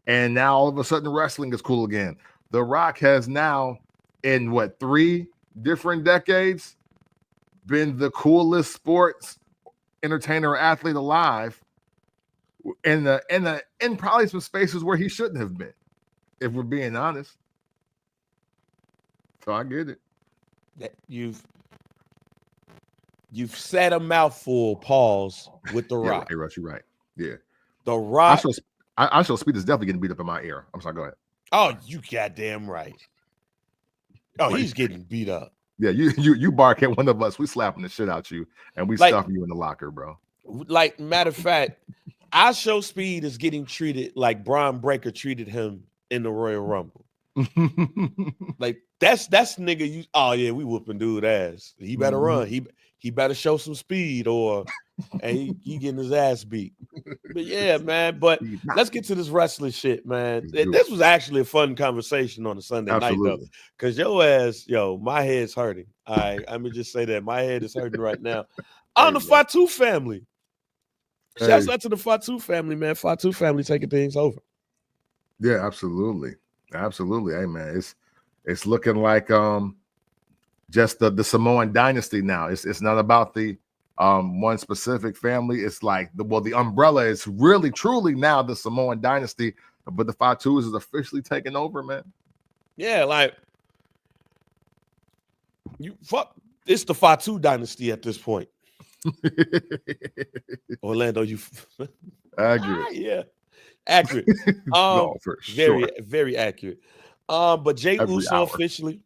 and now all of a sudden wrestling is cool again. The Rock has now, in 3 different decades, been the coolest sports entertainer or athlete alive in probably some spaces where he shouldn't have been, if we're being honest. So I get it. You've said a mouthful, pause, with The Rock. Hey, Russ, you're right. Yeah. The Rock. I shall speed is definitely getting beat up in my ear. I'm sorry, go ahead. Oh, you goddamn right. Oh, he's getting beat up. Yeah, you bark at one of us, we slapping the shit out you, and we stuffing you in the locker, bro. Like, matter of fact, I Show Speed is getting treated like Braun Breaker treated him in the Royal Rumble. Like, that's nigga. We whooping dude ass. He better run. He better show some speed, or and he getting his ass beat. But yeah, man. But let's get to this wrestling shit, man. This was actually a fun conversation on a Sunday night, though, because your ass, my head's hurting. All right, I'm gonna just say that my head is hurting right now. On the Fatu family. Shouts out to the Fatu family, man. Fatu family taking things over. Yeah, absolutely. Hey, man, it's looking like just the Samoan dynasty now. It's not about the one specific family. It's like the umbrella is really truly now the Samoan dynasty, but the Fatus is officially taking over, man. Yeah, like it's the Fatu dynasty at this point. Orlando, you accurate. yeah, accurate. No, for very, sure. very accurate. But Jey Every Uso hour. officially,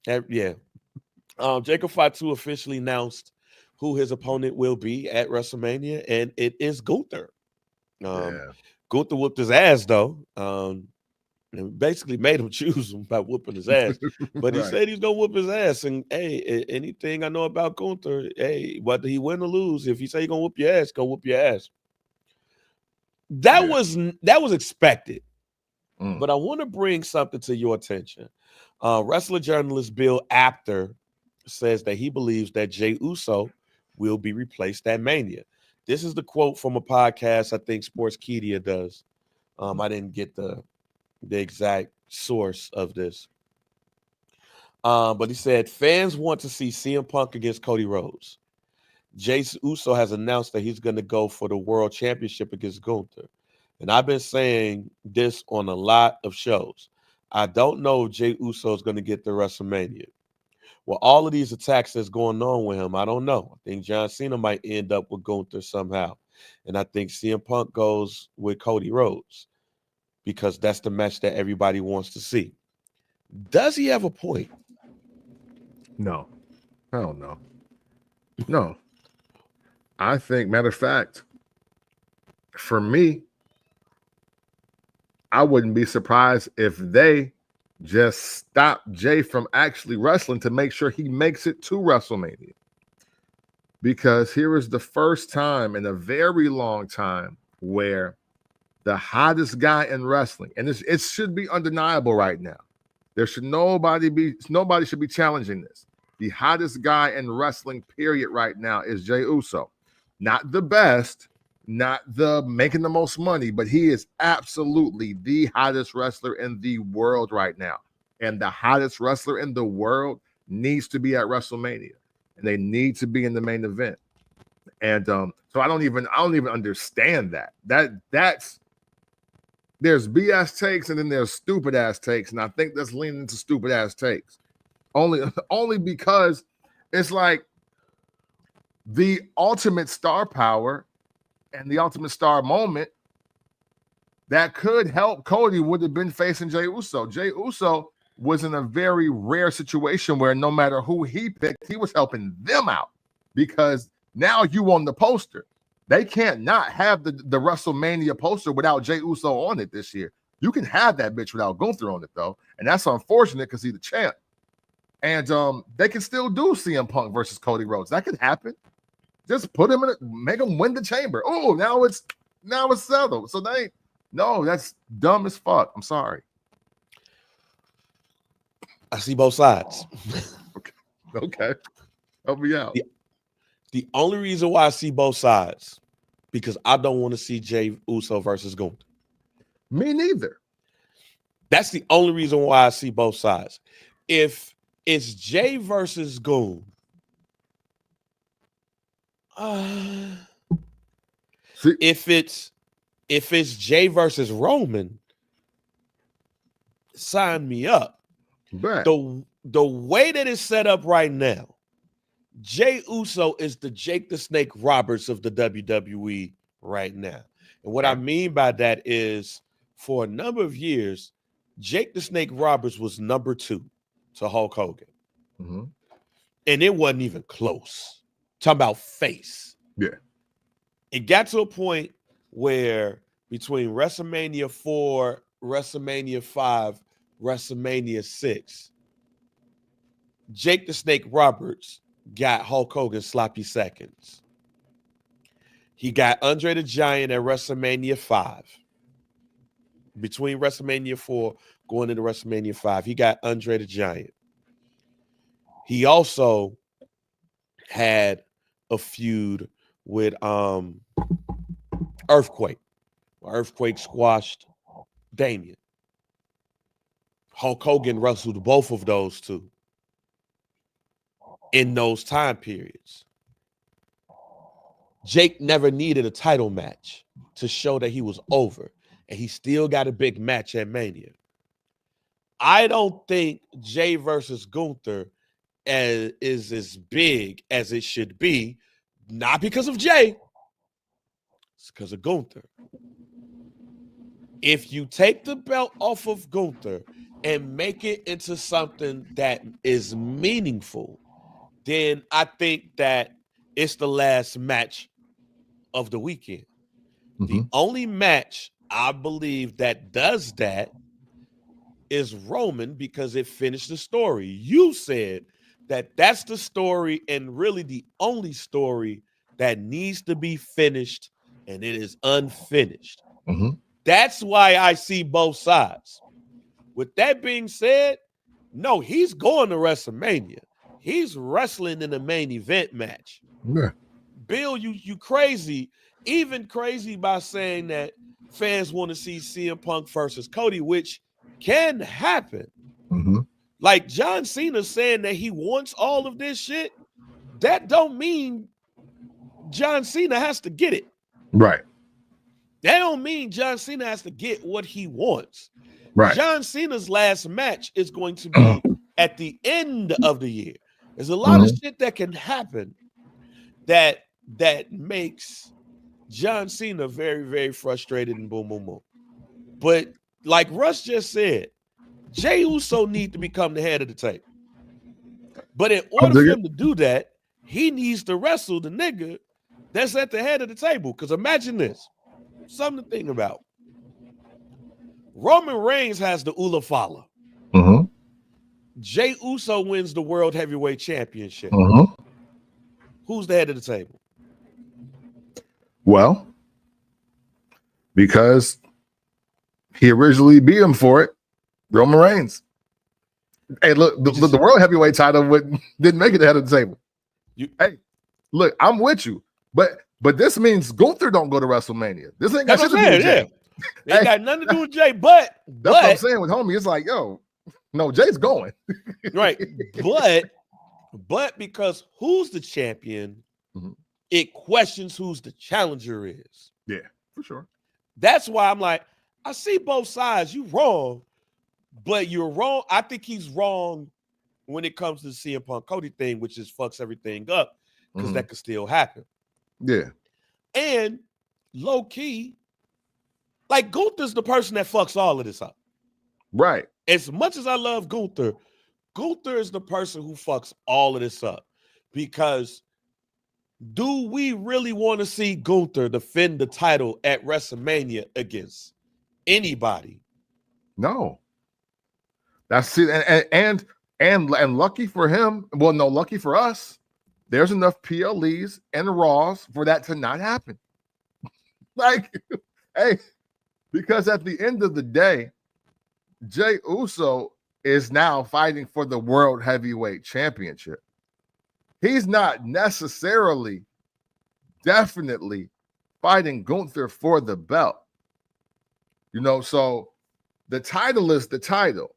Jacob Fatu officially announced who his opponent will be at WrestleMania, and it is Gunther. Gunther whooped his ass though. And basically made him choose him by whooping his ass. But he said he's gonna whoop his ass. And hey, anything I know about Gunther, hey, whether he win or lose, if he say he's gonna whoop your ass, go whoop your ass. That was expected. But I want to bring something to your attention. Wrestler journalist Bill Apter says that he believes that Jey Uso will be replaced at Mania. This is the quote from a podcast I think Sportskeeda does. I didn't get the exact source of this. But he said, fans want to see CM Punk against Cody Rhodes. Jey Uso has announced that he's going to go for the World Championship against Gunther. And I've been saying this on a lot of shows. I don't know if Jey Uso is going to get to WrestleMania. Well, all of these attacks that's going on with him, I don't know. I think John Cena might end up with Gunther somehow. And I think CM Punk goes with Cody Rhodes, because that's the match that everybody wants to see. Does he have a point? No. Hell no. No. I think, matter of fact, for me, I wouldn't be surprised if they just stop Jay from actually wrestling to make sure he makes it to WrestleMania. Because here is the first time in a very long time where the hottest guy in wrestling, and it should be undeniable right now. There should nobody should be challenging this. The hottest guy in wrestling, period, right now is Jey Uso. Not the best, not the making the most money, but he is absolutely the hottest wrestler in the world right now. And the hottest wrestler in the world needs to be at WrestleMania, and they need to be in the main event. And so I don't even understand that. That's there's BS takes and then there's stupid ass takes, and I think that's leaning into stupid ass takes. Only because it's like the ultimate star power and the ultimate star moment that could help Cody would have been facing Jey Uso. Jey Uso was in a very rare situation where no matter who he picked, he was helping them out, because now you on the poster. They can't not have the WrestleMania poster without Jey Uso on it this year. You can have that bitch without Gunther on it, though. And that's unfortunate because he's the champ. And they can still do CM Punk versus Cody Rhodes. That could happen. Just put him in it, make him win the chamber. Oh, now it's settled. So that's dumb as fuck. I'm sorry. I see both sides. Okay. Help me out. The only reason why I see both sides, because I don't want to see Jey Uso versus Gunther. Me neither. That's the only reason why I see both sides. If it's Jey versus Goon, if it's Jey versus Roman, sign me up. Right. The way that it's set up right now, Jey Uso is the Jake the Snake Roberts of the WWE right now. And what I mean by that is, for a number of years, Jake the Snake Roberts was number 2 to Hulk Hogan. Mm-hmm. And it wasn't even close. Talking about face. Yeah. It got to a point where between WrestleMania 4, WrestleMania 5, WrestleMania 6, Jake the Snake Roberts got Hulk Hogan sloppy seconds. He got Andre the Giant at WrestleMania 5. Between WrestleMania 4 going into WrestleMania 5, he got Andre the Giant. He also had a feud with Earthquake. Earthquake squashed Damien. Hulk Hogan wrestled both of those two. in those time periods. Jake never needed a title match to show that he was over, and he still got a big match at Mania. I don't think Jay versus Gunther is as big as it should be, not because of Jay, it's because of Gunther. If you take the belt off of Gunther and make it into something that is meaningful, then I think that it's the last match of the weekend. Mm-hmm. The only match I believe that does that is Roman, because it finished the story. You said that that's the story and really the only story that needs to be finished, and it is unfinished. Mm-hmm. That's why I see both sides. With that being said, no, he's going to WrestleMania. He's wrestling in the main event match. Yeah. Bill, you crazy, even crazy by saying that fans want to see CM Punk versus Cody, which can happen. Mm-hmm. Like John Cena saying that he wants all of this shit, that don't mean John Cena has to get it. Right. That don't mean John Cena has to get what he wants. Right. John Cena's last match is going to be at the end of the year. There's a lot of shit that can happen that makes John Cena very, very frustrated and boom, boom, boom. But like Russ just said, Jey Uso need to become the head of the table. But in order for him to do that, he needs to wrestle the nigga that's at the head of the table. Because imagine this. Something to think about. Roman Reigns has the Ula Fala. Mm-hmm. Jey Uso wins the World Heavyweight Championship. Mm-hmm. Who's the head of the table? Well, because he originally beat him for it, Roman Reigns. Hey, look, the World Heavyweight title didn't make it ahead of the table. Hey, look, I'm with you, but this means Gunther don't go to WrestleMania. This ain't got shit to do with Jay. They ain't got nothing to do with Jay, but that's what I'm saying with homie. It's like, yo, no, Jay's going. Right. But because who's the champion, it questions who's the challenger is. Yeah, for sure. That's why I'm like, I see both sides. You wrong, but you're wrong. I think he's wrong when it comes to the CM Punk Cody thing, which just fucks everything up, because that could still happen. Yeah. And low key, like Gunther's the person that fucks all of this up. Right. As much as I love Gunther, Gunther is the person who fucks all of this up. Because do we really want to see Gunther defend the title at WrestleMania against anybody? No. That's it. And lucky for him, well, no, lucky for us, there's enough PLEs and Raws for that to not happen. Like, hey, because at the end of the day, Jey Uso is now fighting for the World Heavyweight Championship. He's not necessarily, definitely fighting Gunther for the belt. You know, so the title is the title.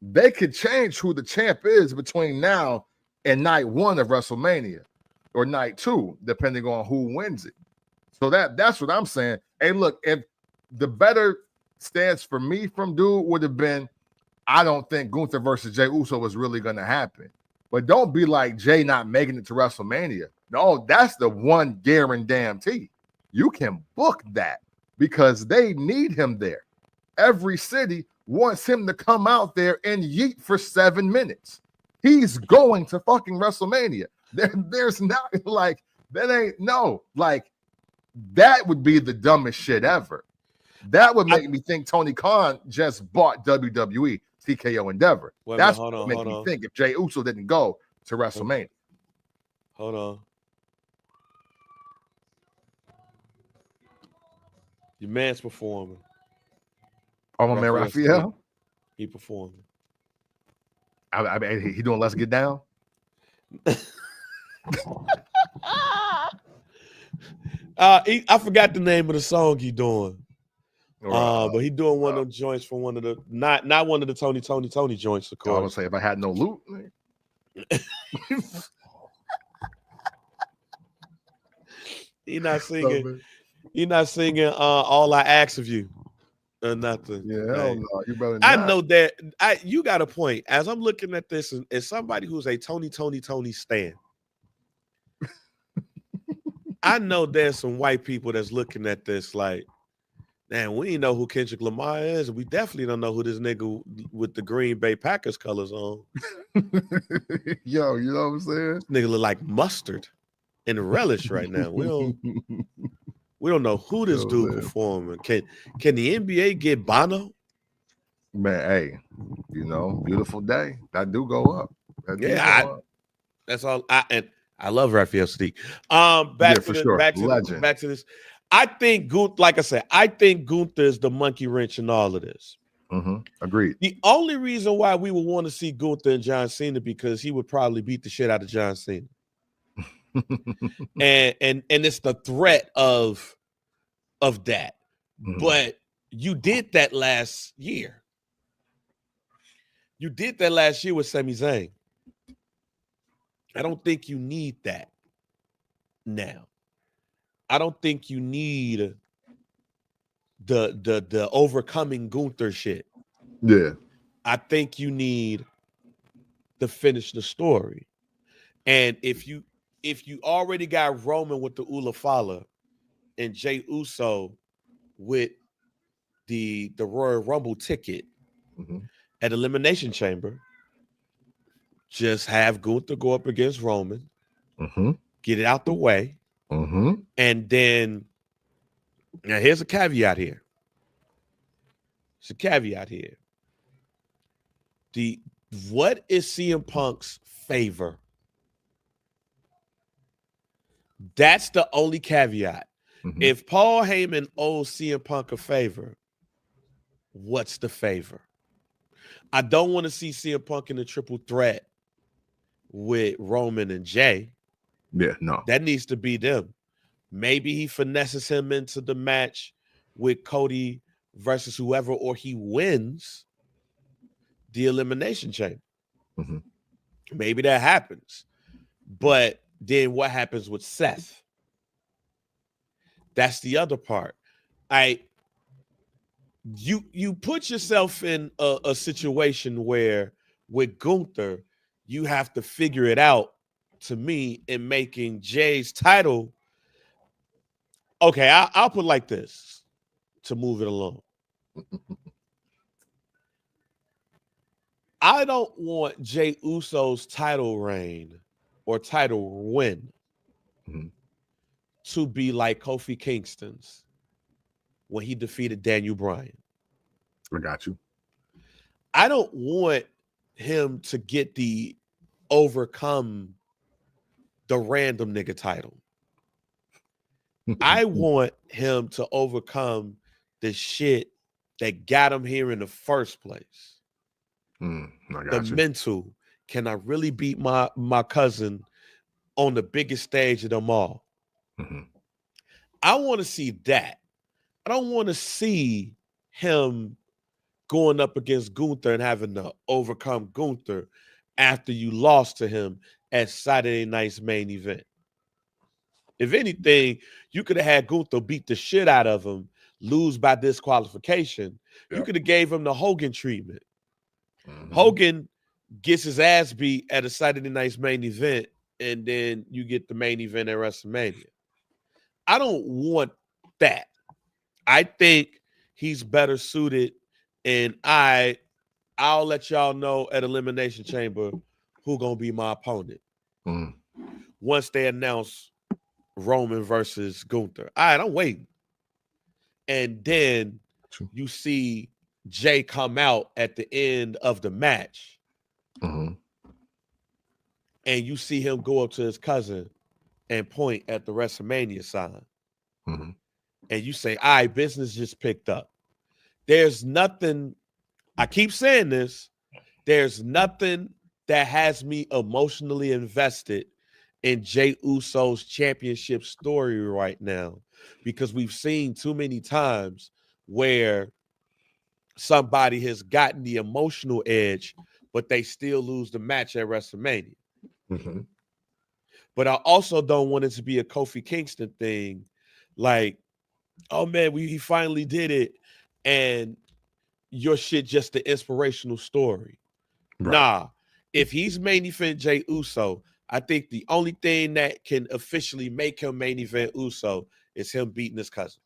They could change who the champ is between now and night 1 of WrestleMania or night 2, depending on who wins it. So that's what I'm saying. Hey, look, if the better stance for me from dude would have been, I don't think Gunther versus Jey Uso was really going to happen. But don't be like Jay not making it to WrestleMania. No, that's the one guarantee. You can book that because they need him there. Every city wants him to come out there and yeet for 7 minutes. He's going to fucking WrestleMania. There's not like that ain't no like that would be the dumbest shit ever. That would make me think Tony Khan just bought WWE TKO Endeavor. That's what would make me think if Jey Uso didn't go to WrestleMania. Hold on. Your man's performing. Oh, my man Raphael? He performing. I mean, he doing Let's Get Down? I forgot the name of the song he doing. But he doing one of them joints from one of the not one of the Tony joints, of course. I would say if I had no loot. He not So, singing. man, He not singing. All I ask of you, or nothing. yeah, hell Like, no. You better I not. know that. You got a point. As I'm looking at this, as somebody who's a Tony stan, I know there's some white people that's looking at this like, man, we ain't know who Kendrick Lamar is. We definitely don't know who this nigga with the Green Bay Packers colors on. Yo, you know what I'm saying? This nigga look like mustard and relish right now. We don't know who this Yo, dude man. performing. Can the NBA get Bono? Man, hey, you know, beautiful day. That do go up. That do Yeah, go up. that's all. I love Raphael Sadiq. Yeah, Back for to the sure. Legend. back to this. I think like I said, I think Gunther is the monkey wrench in all of this. Agreed. The only reason why we would want to see Gunther and John Cena because he would probably beat the shit out of John Cena. and it's the threat of that. But you did that last year. You did that last year with Sami Zayn. I don't think you need that now. I don't think you need the overcoming Gunther shit. Yeah. I think you need to finish the story. And if you already got Roman with the Ulafala and Jey Uso with the Royal Rumble ticket at Elimination Chamber, just have Gunther go up against Roman, get it out the way, and then now here's a caveat here. It's a caveat here. What is CM Punk's favor? That's the only caveat. If Paul Heyman owes CM Punk a favor, what's the favor? I don't want to see CM Punk in a triple threat with Roman and Jay. Yeah, no. That needs to be them. Maybe he finesses him into the match with Cody versus whoever, or he wins the Elimination Chamber. Maybe that happens. But then what happens with Seth? That's the other part. You put yourself in a situation where with Gunther, you have to figure it out, to me, in making Jay's title. Okay, I'll put it like this to move it along. I don't want Jey Uso's title reign or title win to be like Kofi Kingston's when he defeated Daniel Bryan. I got you. I don't want him to get the overcome the random nigga title. I want him to overcome the shit that got him here in the first place. The mental, can I really beat my cousin on the biggest stage of them all? I want to see that. I don't want to see him going up against Gunther and having to overcome Gunther after you lost to him at Saturday night's main event. If anything, you could have had Gunther beat the shit out of him, lose by disqualification. Yep. You could have gave him the Hogan treatment. Hogan gets his ass beat at a Saturday night's main event, and then you get the main event at WrestleMania. I don't want that. I think he's better suited, and I'll let y'all know at Elimination Chamber who gonna be my opponent once they announce Roman versus Gunther. All right, I'm waiting. And then you see Jay come out at the end of the match. And you see him go up to his cousin and point at the WrestleMania sign. And you say, all right, business just picked up. There's nothing, I keep saying this, there's nothing that has me emotionally invested in Jey Uso's championship story right now, because we've seen too many times where somebody has gotten the emotional edge, but they still lose the match at WrestleMania. But I also don't want it to be a Kofi Kingston thing. Like, oh man, he finally did it. And your shit just the inspirational story. Right. Nah. If he's main event Jey Uso, I think the only thing that can officially make him main event Uso is him beating his cousin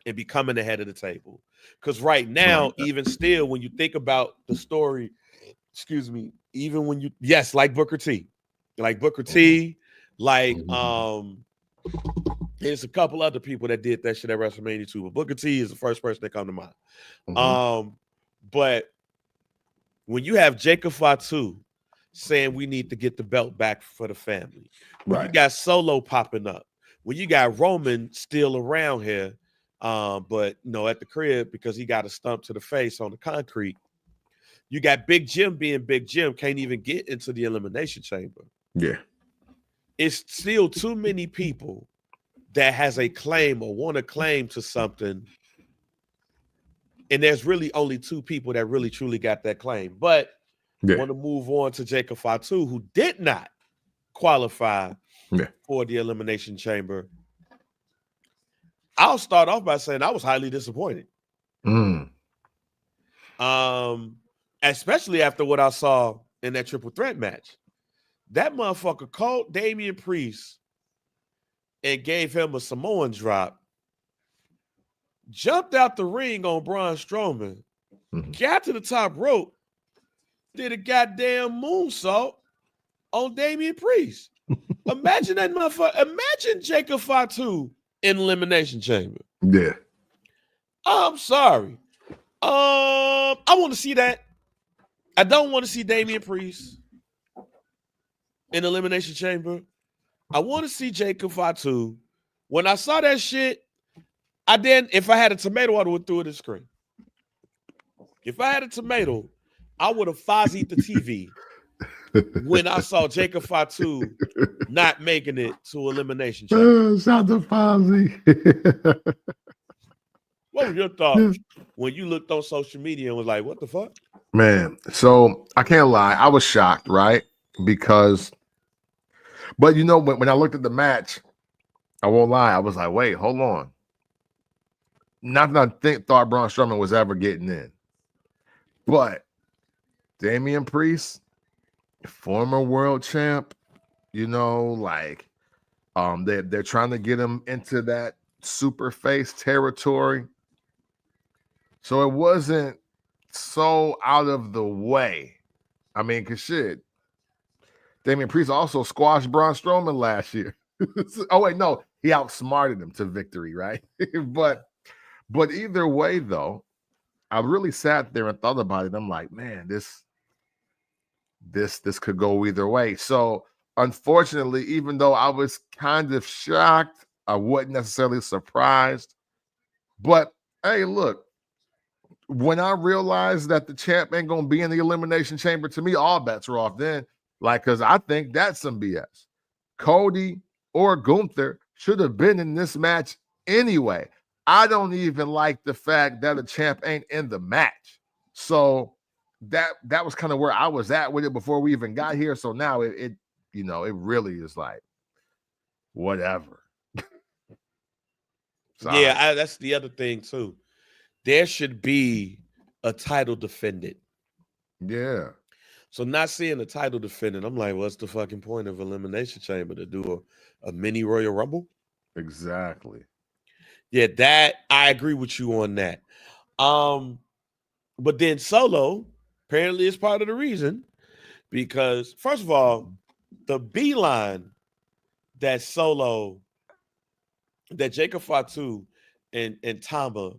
and becoming the head of the table. Because right now, even still, when you think about the story, excuse me, even when you, yes, like Booker T, like there's a couple other people that did that shit at WrestleMania too, but Booker T is the first person that come to mind. But when you have Jacob Fatu saying we need to get the belt back for the family, when you got Solo popping up, when you got Roman still around here, but at the crib because he got a stump to the face on the concrete, you got Big Jim being Big Jim, can't even get into the Elimination Chamber. Yeah. It's still too many people that has a claim or want to claim to something. And there's really only two people that really truly got that claim. But want to move on to Jacob Fatu, who did not qualify for the Elimination Chamber. I'll start off by saying I was highly disappointed. Especially after what I saw in that triple threat match. That motherfucker called Damian Priest and gave him a Samoan drop, jumped out the ring on Braun Strowman, got to the top rope, did a goddamn moonsault on Damian Priest. Imagine that motherfucker. Imagine Jacob Fatu in Elimination Chamber. Yeah. I'm sorry. I want to see that. I don't want to see Damian Priest in Elimination Chamber. I want to see Jacob Fatu. When I saw that shit, if I had a tomato, I would have threw it at the screen. If I had a tomato, I would have Fozzie'd the TV when I saw Jacob Fatu not making it to Elimination Chamber. Shout to Fozzie. What was your thoughts when you looked on social media and was like, what the fuck? Man, so I can't lie. I was shocked, right? Because, but when I looked at the match, I won't lie. I was like, wait, hold on. Not that I thought Braun Strowman was ever getting in. But Damian Priest, former world champ, they're trying to get him into that super face territory. So it wasn't so out of the way. I mean, because shit, Damian Priest also squashed Braun Strowman last year. Oh, wait, no, he outsmarted him to victory, right? But either way, though, I really sat there and thought about it. I'm like, man, this could go either way. So unfortunately, even though I was kind of shocked, I wasn't necessarily surprised. But hey, look, when I realized that the champ ain't gonna be in the Elimination Chamber, to me, all bets are off then. Because I think that's some BS. Cody or Gunther should have been in this match anyway. I don't even like the fact that a champ ain't in the match. So that was kind of where I was at with it before we even got here. So now it really is like whatever. Yeah, that's the other thing too. There should be a title defended. Yeah. So not seeing a title defended, I'm like, what's the fucking point of Elimination Chamber to do a mini Royal Rumble? Exactly. Yeah, that I agree with you on that. But then Solo apparently is part of the reason because first of all, the beeline that Jacob Fatu and Tama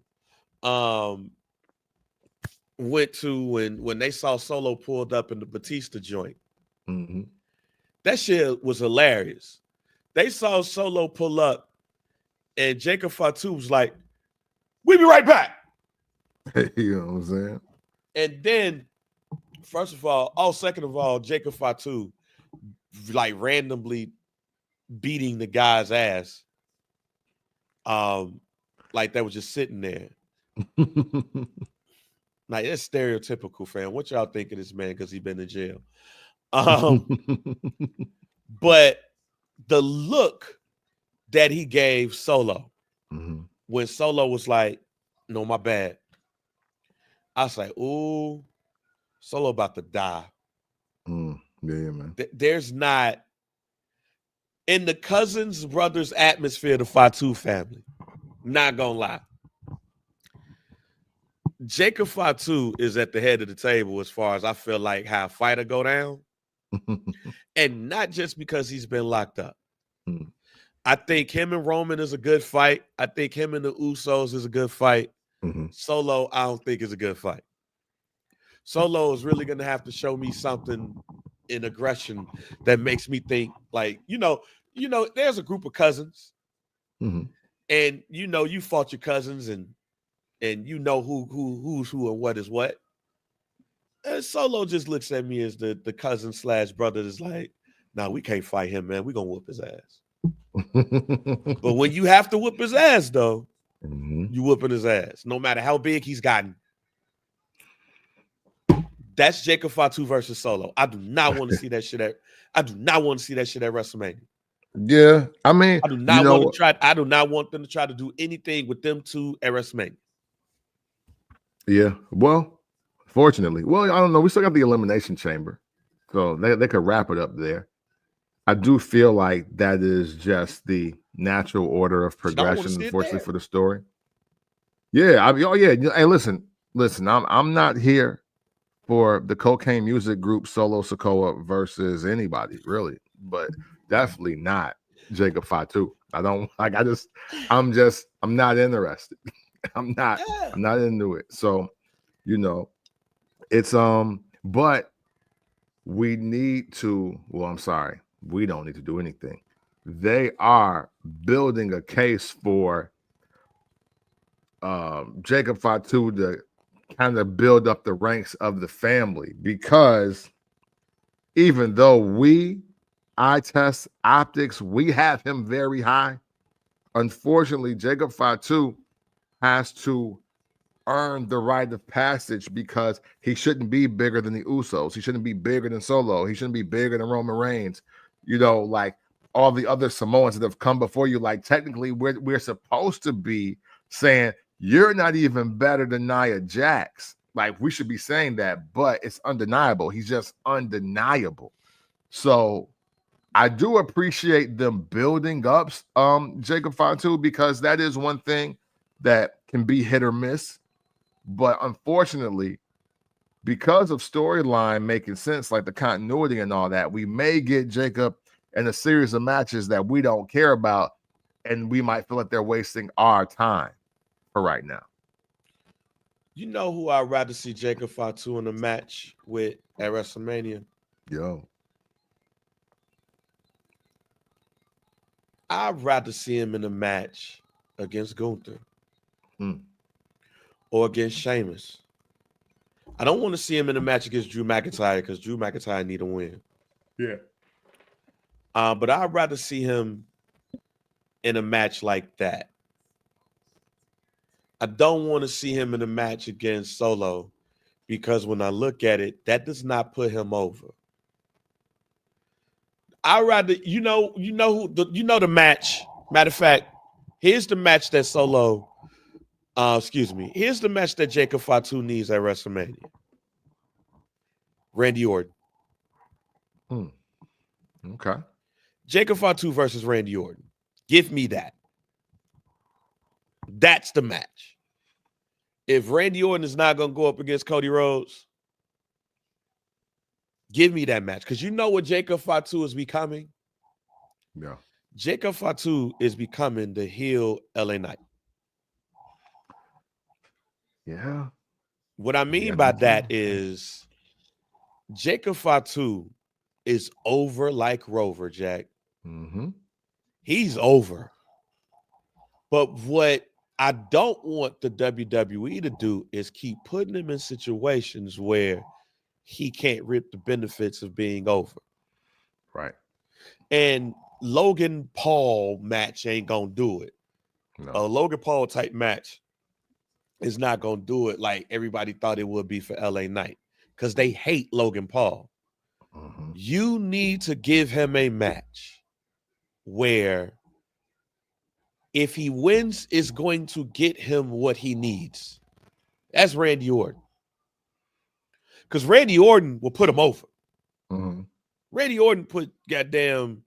went to when they saw Solo pulled up in the Batista joint. Mm-hmm. That shit was hilarious. They saw Solo pull up and Jacob Fatu was like, we'll be right back. You know what I'm saying? And then, second of all, Jacob Fatu like randomly beating the guy's ass. Like that was just sitting there. Like that's stereotypical, fam. What y'all think of this man because he been in jail? But the look that he gave Solo when Solo was like, "No, my bad," I was like, "Ooh, Solo about to die." Yeah, man. There's not in the cousins brothers atmosphere, the Fatu family. Not gonna lie, Jacob Fatu is at the head of the table as far as I feel like how a fighter go down, and not just because he's been locked up. I think him and Roman is a good fight. I think him and the Usos is a good fight. Solo, I don't think is a good fight. Solo is really going to have to show me something in aggression that makes me think like, there's a group of cousins and, you fought your cousins and you know who's who and what is what. And Solo just looks at me as the cousin / brother that's like, nah, we can't fight him, man. We're going to whoop his ass. But when you have to whoop his ass, though, you whooping his ass, no matter how big he's gotten. That's Jacob Fatu versus Solo. I do not want to see that shit at WrestleMania. Yeah, I mean, I do not want to try. I do not want them to try to do anything with them two at WrestleMania. Yeah, well, fortunately, I don't know. We still got the Elimination Chamber, so they could wrap it up there. I do feel like that is just the natural order of progression, unfortunately, for the story. Yeah, Hey, listen. I'm not here for the Cocaine Music Group Solo Sikoa versus anybody, really, but definitely not Jacob Fatu. I'm not interested. I'm not into it. So, it's but we need to. Well, I'm sorry. We don't need to do anything. They are building a case for Jacob Fatu to kind of build up the ranks of the family, because even though eye test optics, we have him very high. Unfortunately, Jacob Fatu has to earn the rite of passage, because he shouldn't be bigger than the Usos. He shouldn't be bigger than Solo. He shouldn't be bigger than Roman Reigns. Like all the other Samoans that have come before you. Like technically, we're supposed to be saying you're not even better than Nia Jax. Like we should be saying that, but it's undeniable. He's just undeniable. So I do appreciate them building up Jacob Fatu, because that is one thing that can be hit or miss. But unfortunately, because of storyline making sense, like the continuity and all that, we may get Jacob in a series of matches that we don't care about, and we might feel like they're wasting our time for right now. You know who I'd rather see Jacob Fatu in a match with at WrestleMania? I'd rather see him in a match against Gunther. Or against Sheamus. I don't want to see him in a match against Drew McIntyre, because Drew McIntyre need a win. Yeah. But I'd rather see him in a match like that. I don't want to see him in a match against Solo, because when I look at it, that does not put him over. I'd rather, the match. Matter of fact, here's the match that Solo. Here's the match that Jacob Fatu needs at WrestleMania. Randy Orton. Okay. Jacob Fatu versus Randy Orton. Give me that. That's the match. If Randy Orton is not going to go up against Cody Rhodes, give me that match. Because you know what Jacob Fatu is becoming? Yeah. Jacob Fatu is becoming the heel LA Knight. Yeah. What I mean by that is Jacob Fatu is over like Rover, Jack. He's over. But what I don't want the WWE to do is keep putting him in situations where he can't reap the benefits of being over. Right. And Logan Paul match ain't going to do it. No. A Logan Paul type match is not going to do it like everybody thought it would be for LA Knight, because they hate Logan Paul. Mm-hmm. You need to give him a match where if he wins, it's going to get him what he needs. That's Randy Orton. Because Randy Orton will put him over. Mm-hmm. Randy Orton put goddamn,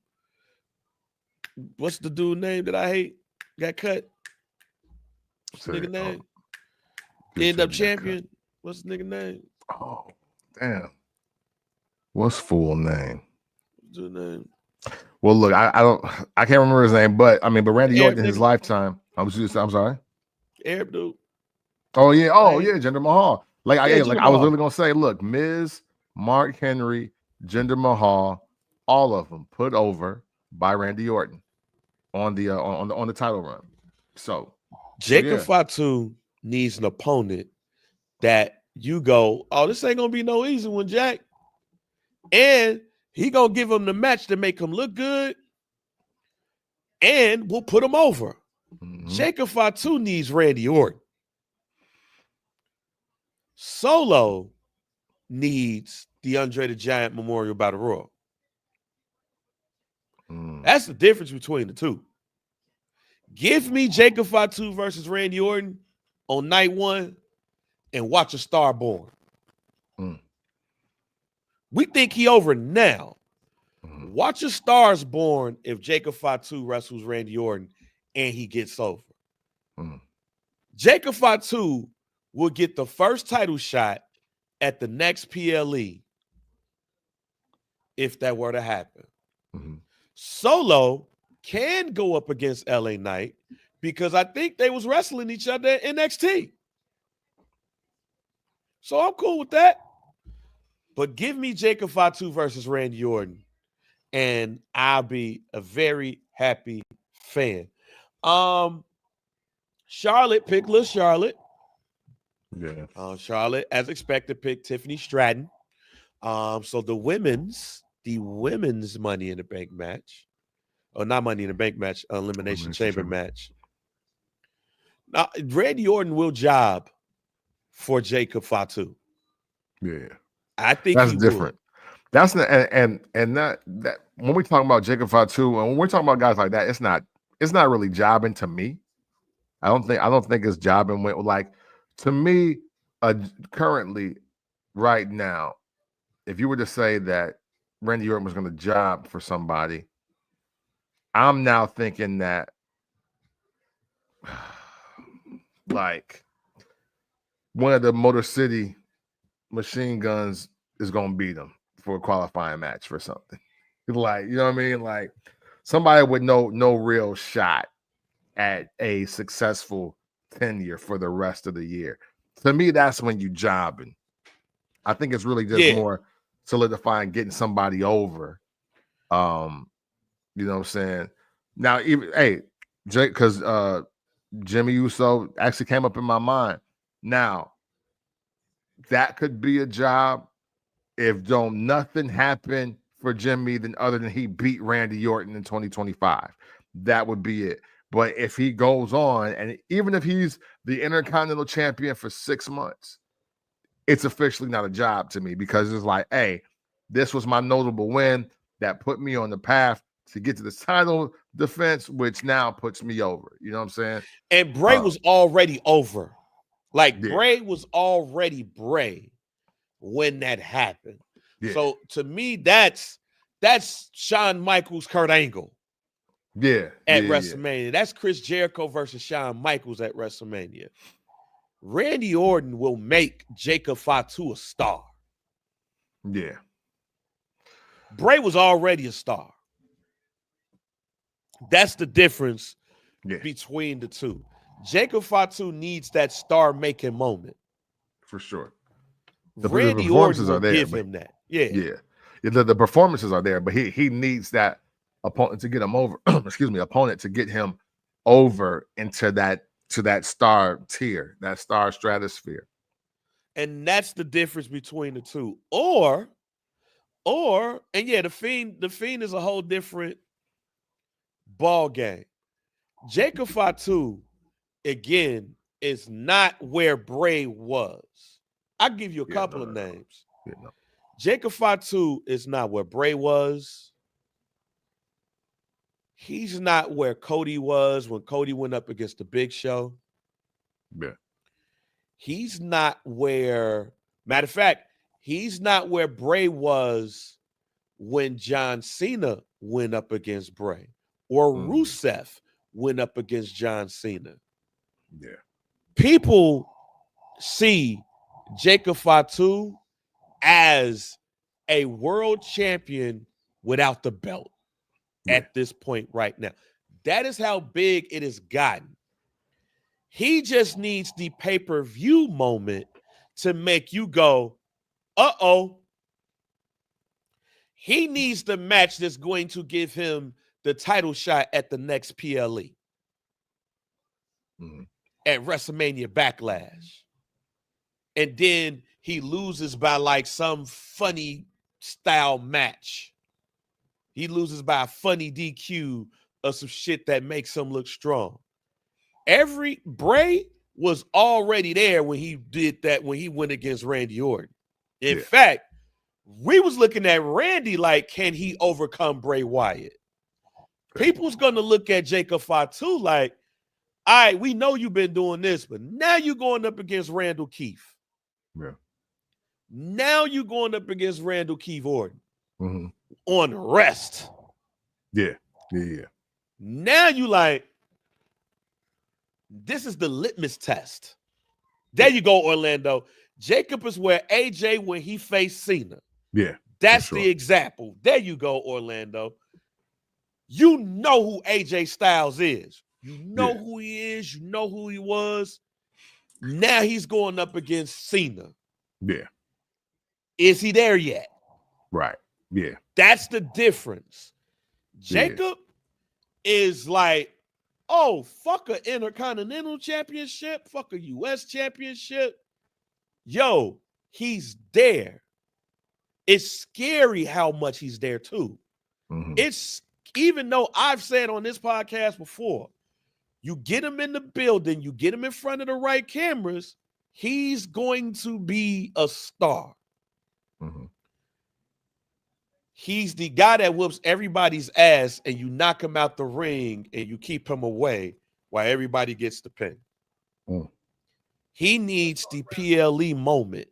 what's the dude name that I hate? Got cut. What's the nigga name? End up champion. What's the nigga name? Oh, damn. What's full name? What's the name? Well, look, I can't remember his name, but Randy Orton in his lifetime. I'm sorry. Arab dude. Oh yeah, Jinder Mahal. I was literally gonna say, look, Miz, Mark Henry, Jinder Mahal, all of them put over by Randy Orton on the title run. So Jacob Fatu needs an opponent that you go, oh, this ain't gonna be no easy one, Jack. And he gonna give him the match to make him look good, and we'll put him over. Mm-hmm. Jacob Fatu needs Randy Orton. Solo needs the Andre the Giant Memorial Battle Royal. That's the difference between the two. Give me Jacob Fatu versus Randy Orton on night one and watch a star born. We think he over now. Watch a stars born if Jacob Fatu wrestles Randy Orton and he gets over. Jacob Fatu will get the first title shot at the next PLE if that were to happen. Solo can go up against LA Knight because I think they was wrestling each other at NXT. So I'm cool with that. But give me Jacob Fatu versus Randy Orton, and I'll be a very happy fan. Charlotte picked Lil Charlotte. Yeah. Charlotte, as expected, picked Tiffany Stratton. So the women's Money in the Bank match, or not Money in the Bank match, Elimination Chamber match. Now, Randy Orton will job for Jacob Fatu. Yeah, I think that's different. Would. That's not, and that when we talk about Jacob Fatu and when we're talking about guys like that, it's not really jobbing to me. I don't think it's jobbing. Like, to me, currently, right now, if you were to say that Randy Orton was going to job for somebody, I'm now thinking that like one of the Motor City Machine Guns is going to beat him for a qualifying match for something. Like, you know what I mean? Like somebody with no real shot at a successful tenure for the rest of the year. To me, that's when you jobbing. I think it's really just more solidifying, getting somebody over. You know what I'm saying? Now, even Jake, because Jimmy Uso actually came up in my mind. Now, that could be a job if nothing happened for Jimmy other than he beat Randy Orton in 2025. That would be it. But if he goes on, and even if he's the Intercontinental Champion for 6 months, it's officially not a job to me, because it's like, hey, this was my notable win that put me on the path to get to the title defense, which now puts me over. You know what I'm saying? And Bray was already over. Like, Bray was already Bray when that happened. Yeah. So to me, that's Shawn Michaels, Kurt Angle. Yeah. At WrestleMania. Yeah. That's Chris Jericho versus Shawn Michaels at WrestleMania. Randy Orton will make Jacob Fatu a star. Yeah. Bray was already a star. That's the difference between the two. Jacob Fatu needs that star-making moment. For sure. Randy performances Orton will give him that. Yeah. The performances are there, but he needs that opponent to get him over. Opponent to get him over into that star tier, that star stratosphere. And that's the difference between the two. Or, the Fiend is a whole different ball game. Jacob Fatu, again, is not where Bray was. I'll give you a couple of names. Jacob Fatu is not where Bray was. He's not where Cody was when Cody went up against the Big Show. Yeah. He's not where, matter of fact, he's not where Bray was when John Cena went up against Bray or Rusev went up against John Cena. Yeah. People see Jacob Fatu as a world champion without the belt at this point right now. That is how big it has gotten. He just needs the pay-per-view moment to make you go, uh-oh. He needs the match that's going to give him the title shot at the next PLE. At WrestleMania Backlash. And then he loses by like some funny style match. He loses by a funny DQ or some shit that makes him look strong. Bray was already there when he did that, when he went against Randy Orton. In fact, we was looking at Randy like, can he overcome Bray Wyatt? People's going to look at Jacob Fatu like, all right, we know you've been doing this, but now you're going up against Randall Keefe. Yeah. Now you're going up against Randall Keefe Orton on rest. Yeah. Yeah. Now you like, this is the litmus test. There you go, Orlando. Jacob is where AJ when he faced Cena. Yeah. That's the example. There you go, Orlando. You know who AJ Styles is. You know who he is. You know who he was. Now he's going up against Cena. Yeah. Is he there yet? Right. Yeah. That's the difference. Jacob is like, oh, fuck a Intercontinental Championship, fuck a U.S. Championship. Yo, he's there. It's scary how much he's there too. It's, even though I've said on this podcast before, you get him in the building, you get him in front of the right cameras, he's going to be a star. He's the guy that whoops everybody's ass and you knock him out the ring and you keep him away while everybody gets the pin. He needs the PLE moment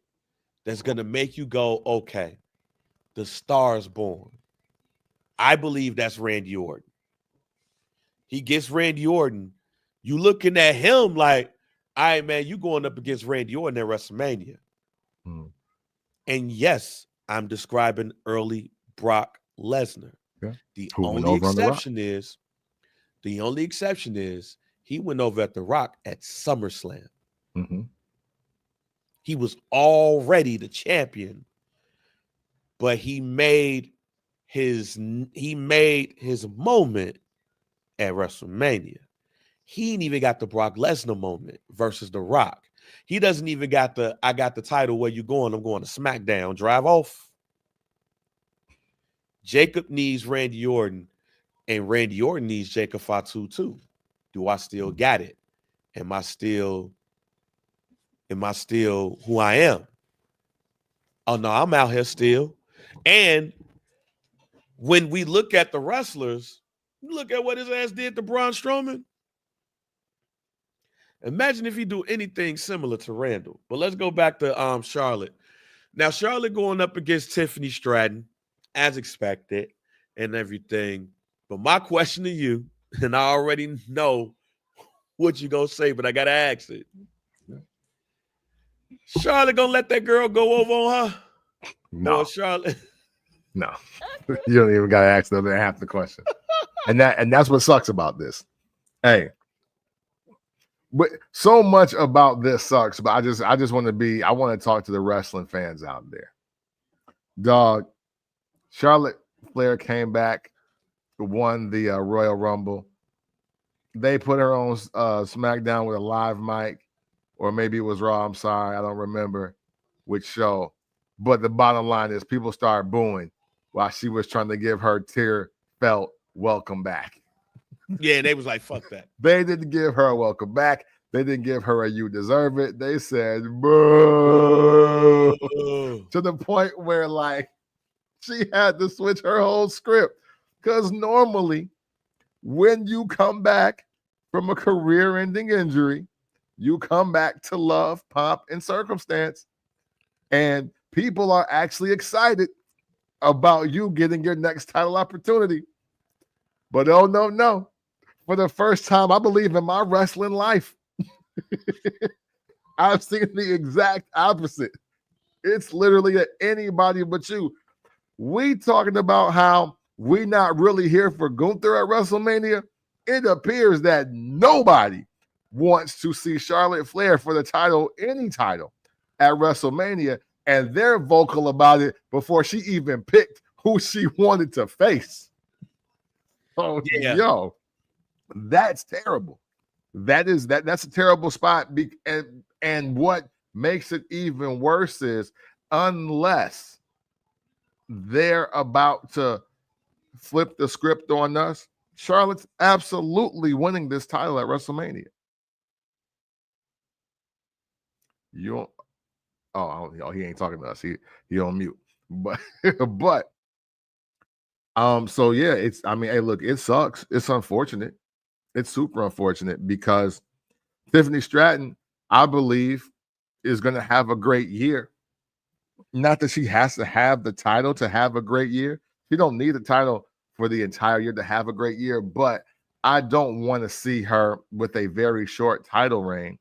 that's going to make you go, okay, the star's born. I believe that's Randy Orton. He gets Randy Orton. You looking at him like, all right, man, you going up against Randy Orton at WrestleMania. And yes, I'm describing early Brock Lesnar. The only exception is he went over at The Rock at SummerSlam. He was already the champion, but he made his moment at WrestleMania. He ain't even got the Brock Lesnar moment versus The Rock. He doesn't even got I got the title, where you going? I'm going to SmackDown. Drive off. Jacob needs Randy Orton, and Randy Orton needs Jacob Fatu too. Do I still got it? Am I still who I am? Oh no, I'm out here still. And when we look at the wrestlers, look at what his ass did to Braun Strowman. Imagine if he do anything similar to Randall. But let's go back to Charlotte. Now, Charlotte going up against Tiffany Stratton, as expected, and everything. But my question to you, and I already know what you're going to say, but I got to ask it. Charlotte going to let that girl go over on her? No. Or Charlotte? No. You don't even got to ask them half the question. And that's what sucks about this. Hey, but so much about this sucks, but I just want to talk to the wrestling fans out there. Dog, Charlotte Flair came back, won the Royal Rumble. They put her on SmackDown with a live mic, or maybe it was Raw. I'm sorry, I don't remember which show. But the bottom line is people started booing while she was trying to give her tear-felt welcome back. Yeah, they was like, fuck that. They didn't give her a welcome back. They didn't give her a "you deserve it." They said boo to the point where like she had to switch her whole script because normally when you come back from a career-ending injury, you come back to love, pomp, and circumstance, and people are actually excited about you getting your next title opportunity. But oh no. For the first time, I believe in my wrestling life, I've seen the exact opposite. It's literally anybody but you. We talking about how we not really here for Gunther at WrestleMania. It appears that nobody wants to see Charlotte Flair for the title, any title, at WrestleMania, and they're vocal about it before she even picked who she wanted to face. Oh, yeah. Yo, that's terrible. That's a terrible spot. And what makes it even worse is unless they're about to flip the script on us, Charlotte's absolutely winning this title at WrestleMania. You don't. Oh, he ain't talking to us. He on mute. But so yeah, hey, look, it sucks. It's unfortunate. It's super unfortunate because Tiffany Stratton, I believe, is going to have a great year. Not that she has to have the title to have a great year. She don't need the title for the entire year to have a great year, but I don't want to see her with a very short title reign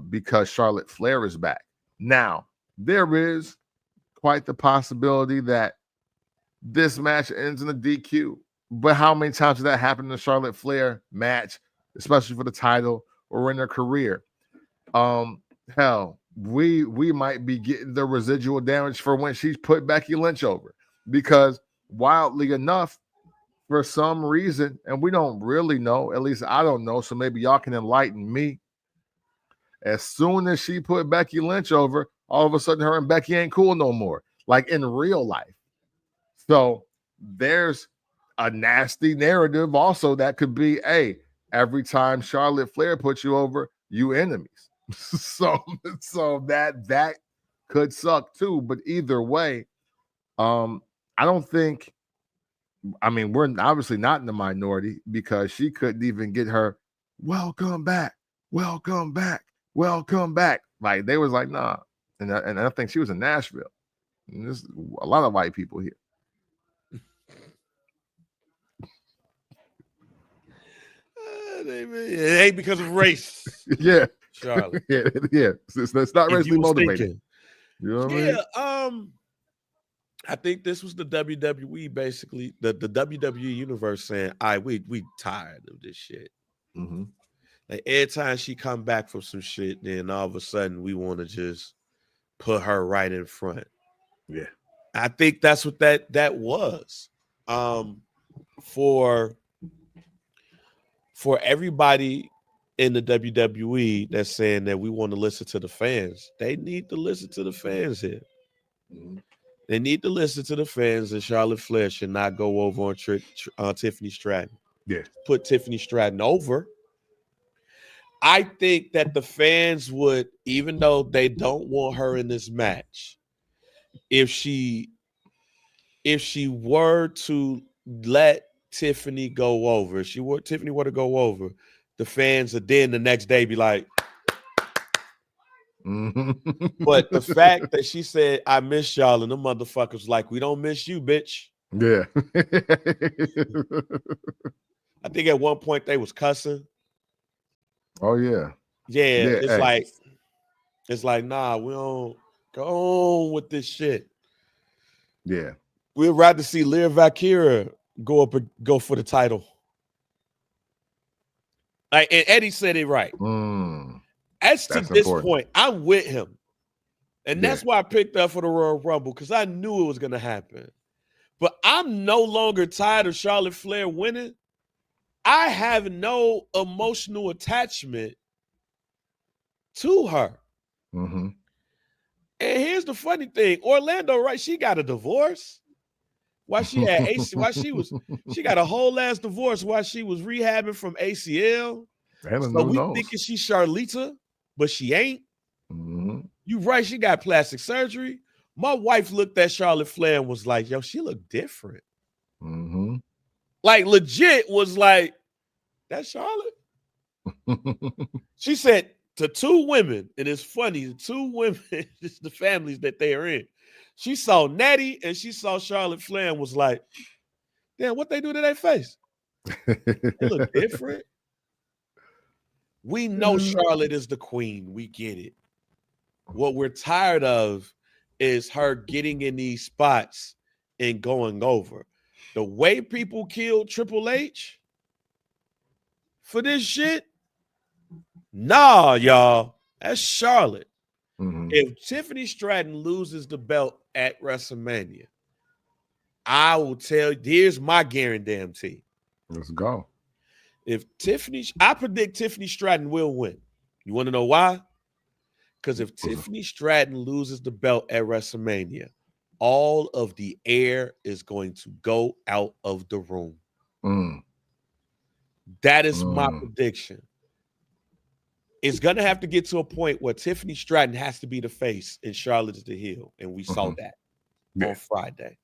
because Charlotte Flair is back. Now, there is quite the possibility that this match ends in a DQ. But how many times did that happen in a Charlotte Flair match, especially for the title or in her career? Hell, we might be getting the residual damage for when she's put Becky Lynch over. Because wildly enough, for some reason, and we don't really know, at least I don't know, so maybe y'all can enlighten me. As soon as she put Becky Lynch over, all of a sudden her and Becky ain't cool no more, like in real life. So there's a nasty narrative also that could be, hey, every time Charlotte Flair puts you over, you enemies. so that could suck too. But either way, I don't think, we're obviously not in the minority because she couldn't even get her welcome back. Like they was like, nah. And I think she was in Nashville. And there's a lot of white people here. It ain't because of race. Yeah. Charlotte. Yeah. It's not racially motivated. You know what I mean? I think this was the WWE, basically, the WWE universe saying, all right, we tired of this shit. Mm-hmm. Like every time she come back from some shit, then all of a sudden we want to just put her right in front. Yeah. I think that's what that was. For everybody in the WWE that's saying that we want to listen to the fans, they need to listen to the fans here. Mm-hmm. They need to listen to the fans, and Charlotte Flair should not go over on Tiffany Stratton. Yeah. Put Tiffany Stratton over. I think that the fans would, even though they don't want her in this match, if she were to let Tiffany go over, if Tiffany were to go over, the fans would then the next day be like, mm-hmm. But the fact that she said, I miss y'all, and the motherfuckers like, we don't miss you, bitch. Yeah. I think at one point they was cussing. Oh, yeah. Yeah, it's like, nah, we don't go on with this shit. Yeah. We'd rather see Lyra Valkyria go for the title. Like, and Eddie said it right. As to this point, I'm with him. And that's why I picked up for the Royal Rumble, because I knew it was going to happen. But I'm no longer tired of Charlotte Flair winning. I have no emotional attachment to her. Mm-hmm. And here's the funny thing. Orlando, right? She got a divorce. While she had she got a whole ass divorce while she was rehabbing from ACL. Hell, So who we knows? thinking she's Charlita, but she ain't. Mm-hmm. You right, she got plastic surgery. My wife looked at Charlotte Flair and was like, yo, she look different. Mm-hmm. Like legit was like, that's Charlotte. She said to two women, and it's funny, the two women, it's the families that they are in. She saw Natty and she saw Charlotte Flair and was like, damn, what they do to their face? They look different. We know Charlotte is the queen. We get it. What we're tired of is her getting in these spots and going over. The way people killed Triple H for this shit, nah, y'all. That's Charlotte. Mm-hmm. If Tiffany Stratton loses the belt at WrestleMania, I will tell you, here's my guarantee. Let's go. I predict Tiffany Stratton will win. You want to know why? Because if Tiffany Stratton loses the belt at WrestleMania, all of the air is going to go out of the room. That is my prediction. It's going to have to get to a point where Tiffany Stratton has to be the face and Charlotte is the heel. And we saw that on Friday.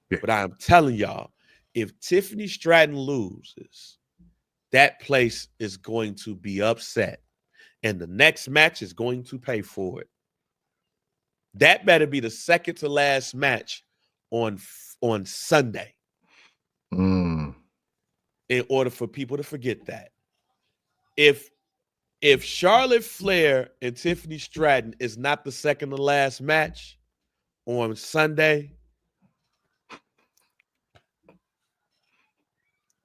Yeah. But I am telling y'all, if Tiffany Stratton loses, that place is going to be upset. And the next match is going to pay for it. That better be the second to last match on Sunday. In order for people to forget that. If Charlotte Flair and Tiffany Stratton is not the second to last match on Sunday,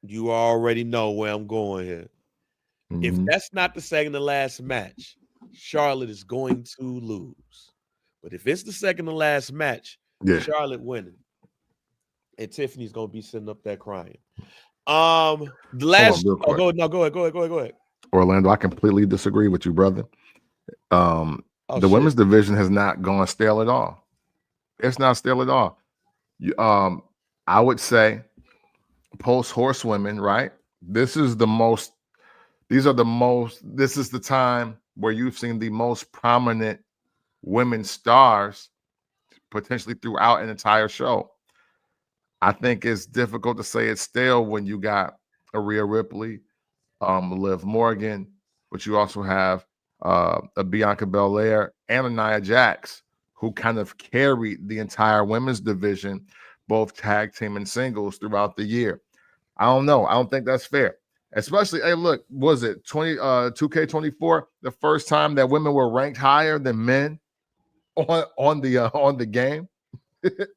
you already know where I'm going here. If that's not the second to last match, Charlotte is going to lose. But if it's the second to last match, Charlotte winning. And Tiffany's gonna be sitting up there crying. The last go ahead. Orlando, I completely disagree with you, brother. The women's division has not gone stale at all. It's not stale at all. I would say post horsewomen, right? This is the time where you've seen the most prominent women stars potentially throughout an entire show. I think it's difficult to say it's stale when you got Rhea Ripley, Liv Morgan, but you also have a Bianca Belair and a Nia Jax, who kind of carried the entire women's division, both tag team and singles throughout the year. I don't know. I don't think that's fair. Especially, hey, look, was it 2K24 the first time that women were ranked higher than men on the game?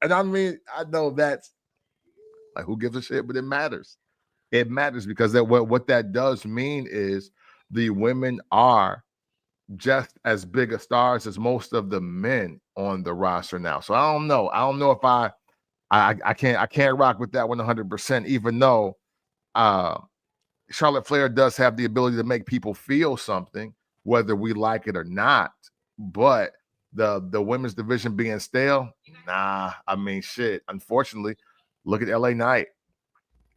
And I mean, I know that's like, who gives a shit, but it matters. It matters because what that does mean is the women are just as big of stars as most of the men on the roster now. So I don't know. I don't know if I can't rock with that 100%, even though Charlotte Flair does have the ability to make people feel something, whether we like it or not. But the women's division being stale, nah. I mean, shit. Unfortunately, look at LA Knight.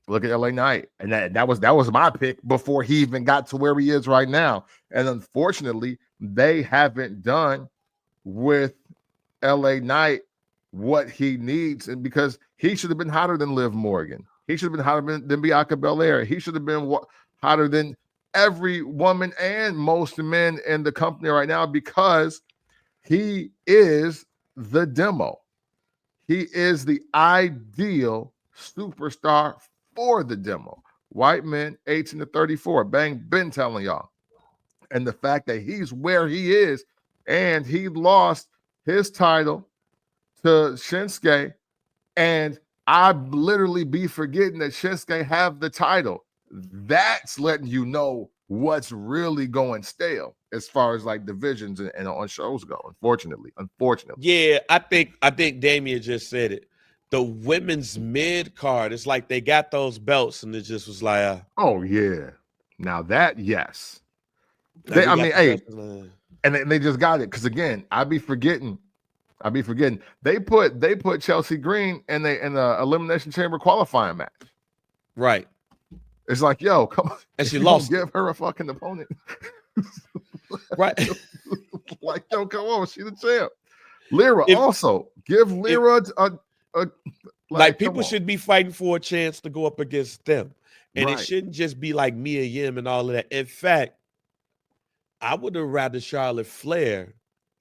Look at LA Knight. And that was my pick before he even got to where he is right now. And unfortunately, they haven't done with LA Knight what he needs. And because he should have been hotter than Liv Morgan. He should have been hotter than Bianca Belair. He should have been hotter than every woman and most men in the company right now, because he is the demo. He is the ideal superstar for the demo. White men, 18 to 34. Been telling y'all. And the fact that he's where he is, and he lost his title to Shinsuke, and I'd literally be forgetting that Shinsuke have the title. That's letting you know what's really going stale as far as like divisions and on shows go. Unfortunately. Yeah, I think Damian just said it. The women's mid card, it's like they got those belts and it just was like, oh yeah. Now that, yes. They just got it. Because again, I'd be forgetting. They put Chelsea Green in the Elimination Chamber qualifying match. Right. It's like, yo, come on. And she You lost don't give her a fucking opponent. right. Like, yo, come on, she the champ. Lyra If- also give Lyra a like come people on. should be fighting for a chance to go up against them. And it Right. shouldn't just be like Mia Yim and all of that. In fact, I would have rather Charlotte Flair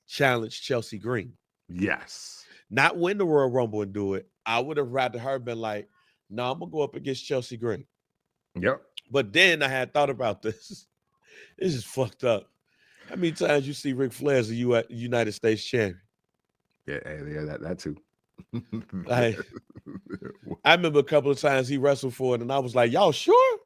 challenge Chelsea Green. Yes. Not win the Royal Rumble and do it. I would have rather her been like, no, I'm gonna go up against Chelsea Green. Yep. But then I had thought about this. This is fucked up. How many times you see Ric Flair as a United States champion? Yeah, that too. Like, I remember a couple of times he wrestled for it, and I was like, y'all sure?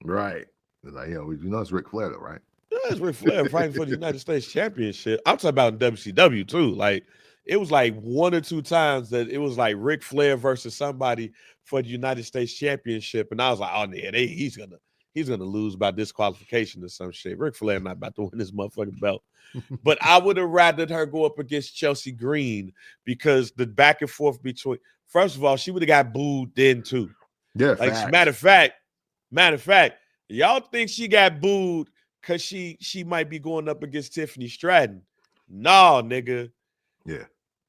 Right. Like, yo, you know it's Ric Flair though, right? Yeah, it's Ric Flair fighting for the United States Championship. I'm talking about in WCW too. Like, it was like 1 or 2 times that it was like Ric Flair versus somebody for the United States Championship, and I was like, oh yeah, he's gonna lose by disqualification or some shit. Ric Flair not about to win this motherfucking belt. But I would have rather her go up against Chelsea Green because the back and forth between. First of all, she would have got booed then too. Yeah. Like, facts. matter of fact, y'all think she got booed because she might be going up against Tiffany Stratton? No, nigga. Yeah.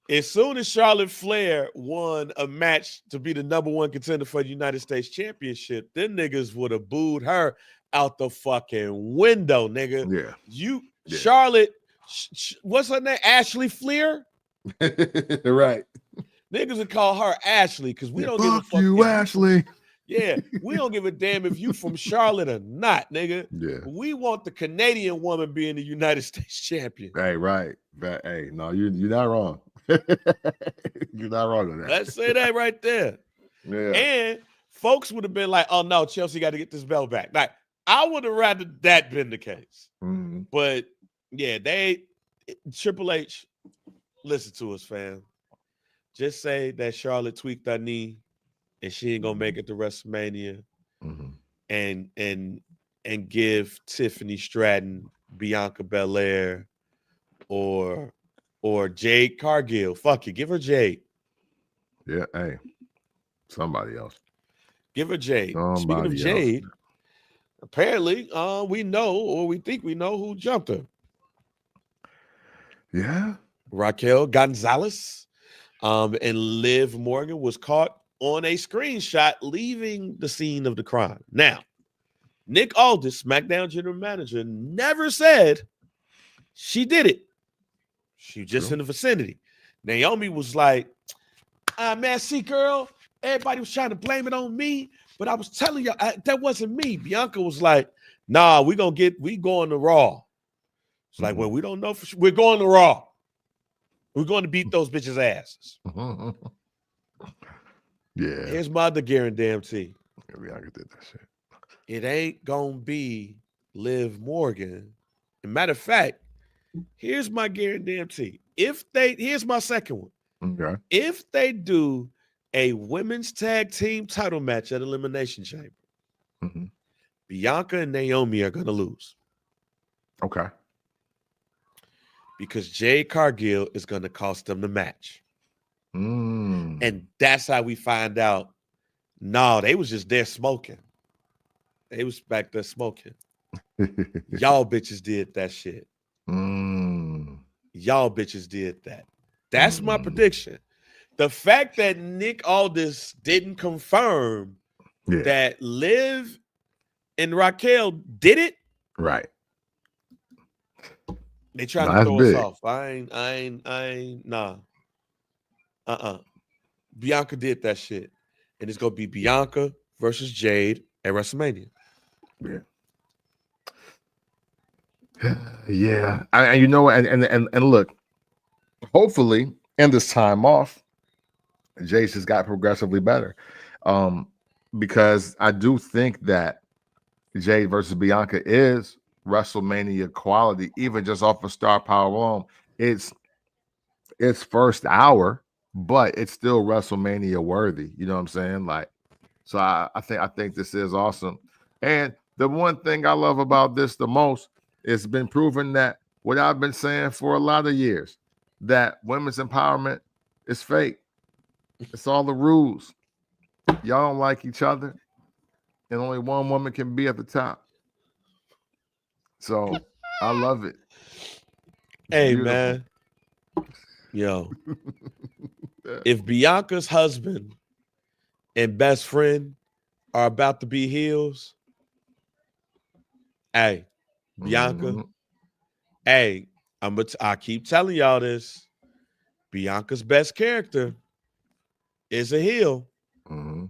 As soon as Charlotte Flair won a match to be the #1 contender for the United States Championship, them niggas would have booed her out the fucking window, nigga. Yeah. Charlotte, what's her name? Ashley Flair? Right. Niggas would call her Ashley because we don't give a Fuck fuck. you, Ashley. Yeah, we don't give a damn if you from Charlotte or not, nigga. Yeah. We want the Canadian woman being the United States champion. Hey, right. But hey, no, you're not wrong. You're not wrong on that. Let's say that right there. Yeah. And folks would have been like, oh no, Chelsea got to get this belt back. Like, I would have rather that been the case. Mm-hmm. But yeah, Triple H, listen to us, fam. Just say that Charlotte tweaked her knee and she ain't gonna make it to WrestleMania, and give Tiffany Stratton, Bianca Belair, or Jade Cargill. Fuck it, give her Jade. Yeah, hey, somebody else. Give her Jade. Somebody Speaking of else. Jade, apparently, we know, or we think we know who jumped her. Yeah, Raquel Gonzalez, and Liv Morgan was caught on a screenshot leaving the scene of the crime. Now, Nick Aldis, SmackDown general manager, never said she did it. She just in the vicinity. Naomi was like, man, see, girl, everybody was trying to blame it on me, but I was telling you that wasn't me. Bianca was like, nah, we going to Raw. It's like, well, we don't know for sure. We're going to Raw. We're going to beat those bitches' asses. Yeah. Here's my other guarantee. Bianca did that shit. It ain't going to be Liv Morgan. As a matter of fact, here's my guarantee. Here's my second one. Okay. If they do a women's tag team title match at Elimination Chamber, Bianca and Naomi are going to lose. Okay. Because Jade Cargill is going to cost them the match. And that's how we find out, no, they was just there smoking. They was back there smoking. Y'all bitches did that shit. Y'all bitches did that. That's my prediction. The fact that Nick Aldis didn't confirm that Liv and Raquel did it. Right. They trying to throw us off. I ain't, nah. Bianca did that shit. And it's going to be Bianca versus Jade at WrestleMania. Yeah. Yeah. And you know what? And look, hopefully in this time off, Jade has got progressively better. Because I do think that Jade versus Bianca is WrestleMania quality, even just off of Star Power alone. It's first hour, but it's still WrestleMania worthy. You know what I'm saying? Like, so I think this is awesome. And the one thing I love about this the most, it's been proven that what I've been saying for a lot of years, that women's empowerment is fake. It's all the rules. Y'all don't like each other. and only one woman can be at the top. So I love it. It's hey, beautiful. man. Yo, if Bianca's husband and best friend are about to be heels, hey, Bianca, Mm-hmm. hey, I keep telling y'all this. Bianca's best character is a heel. Mm-hmm.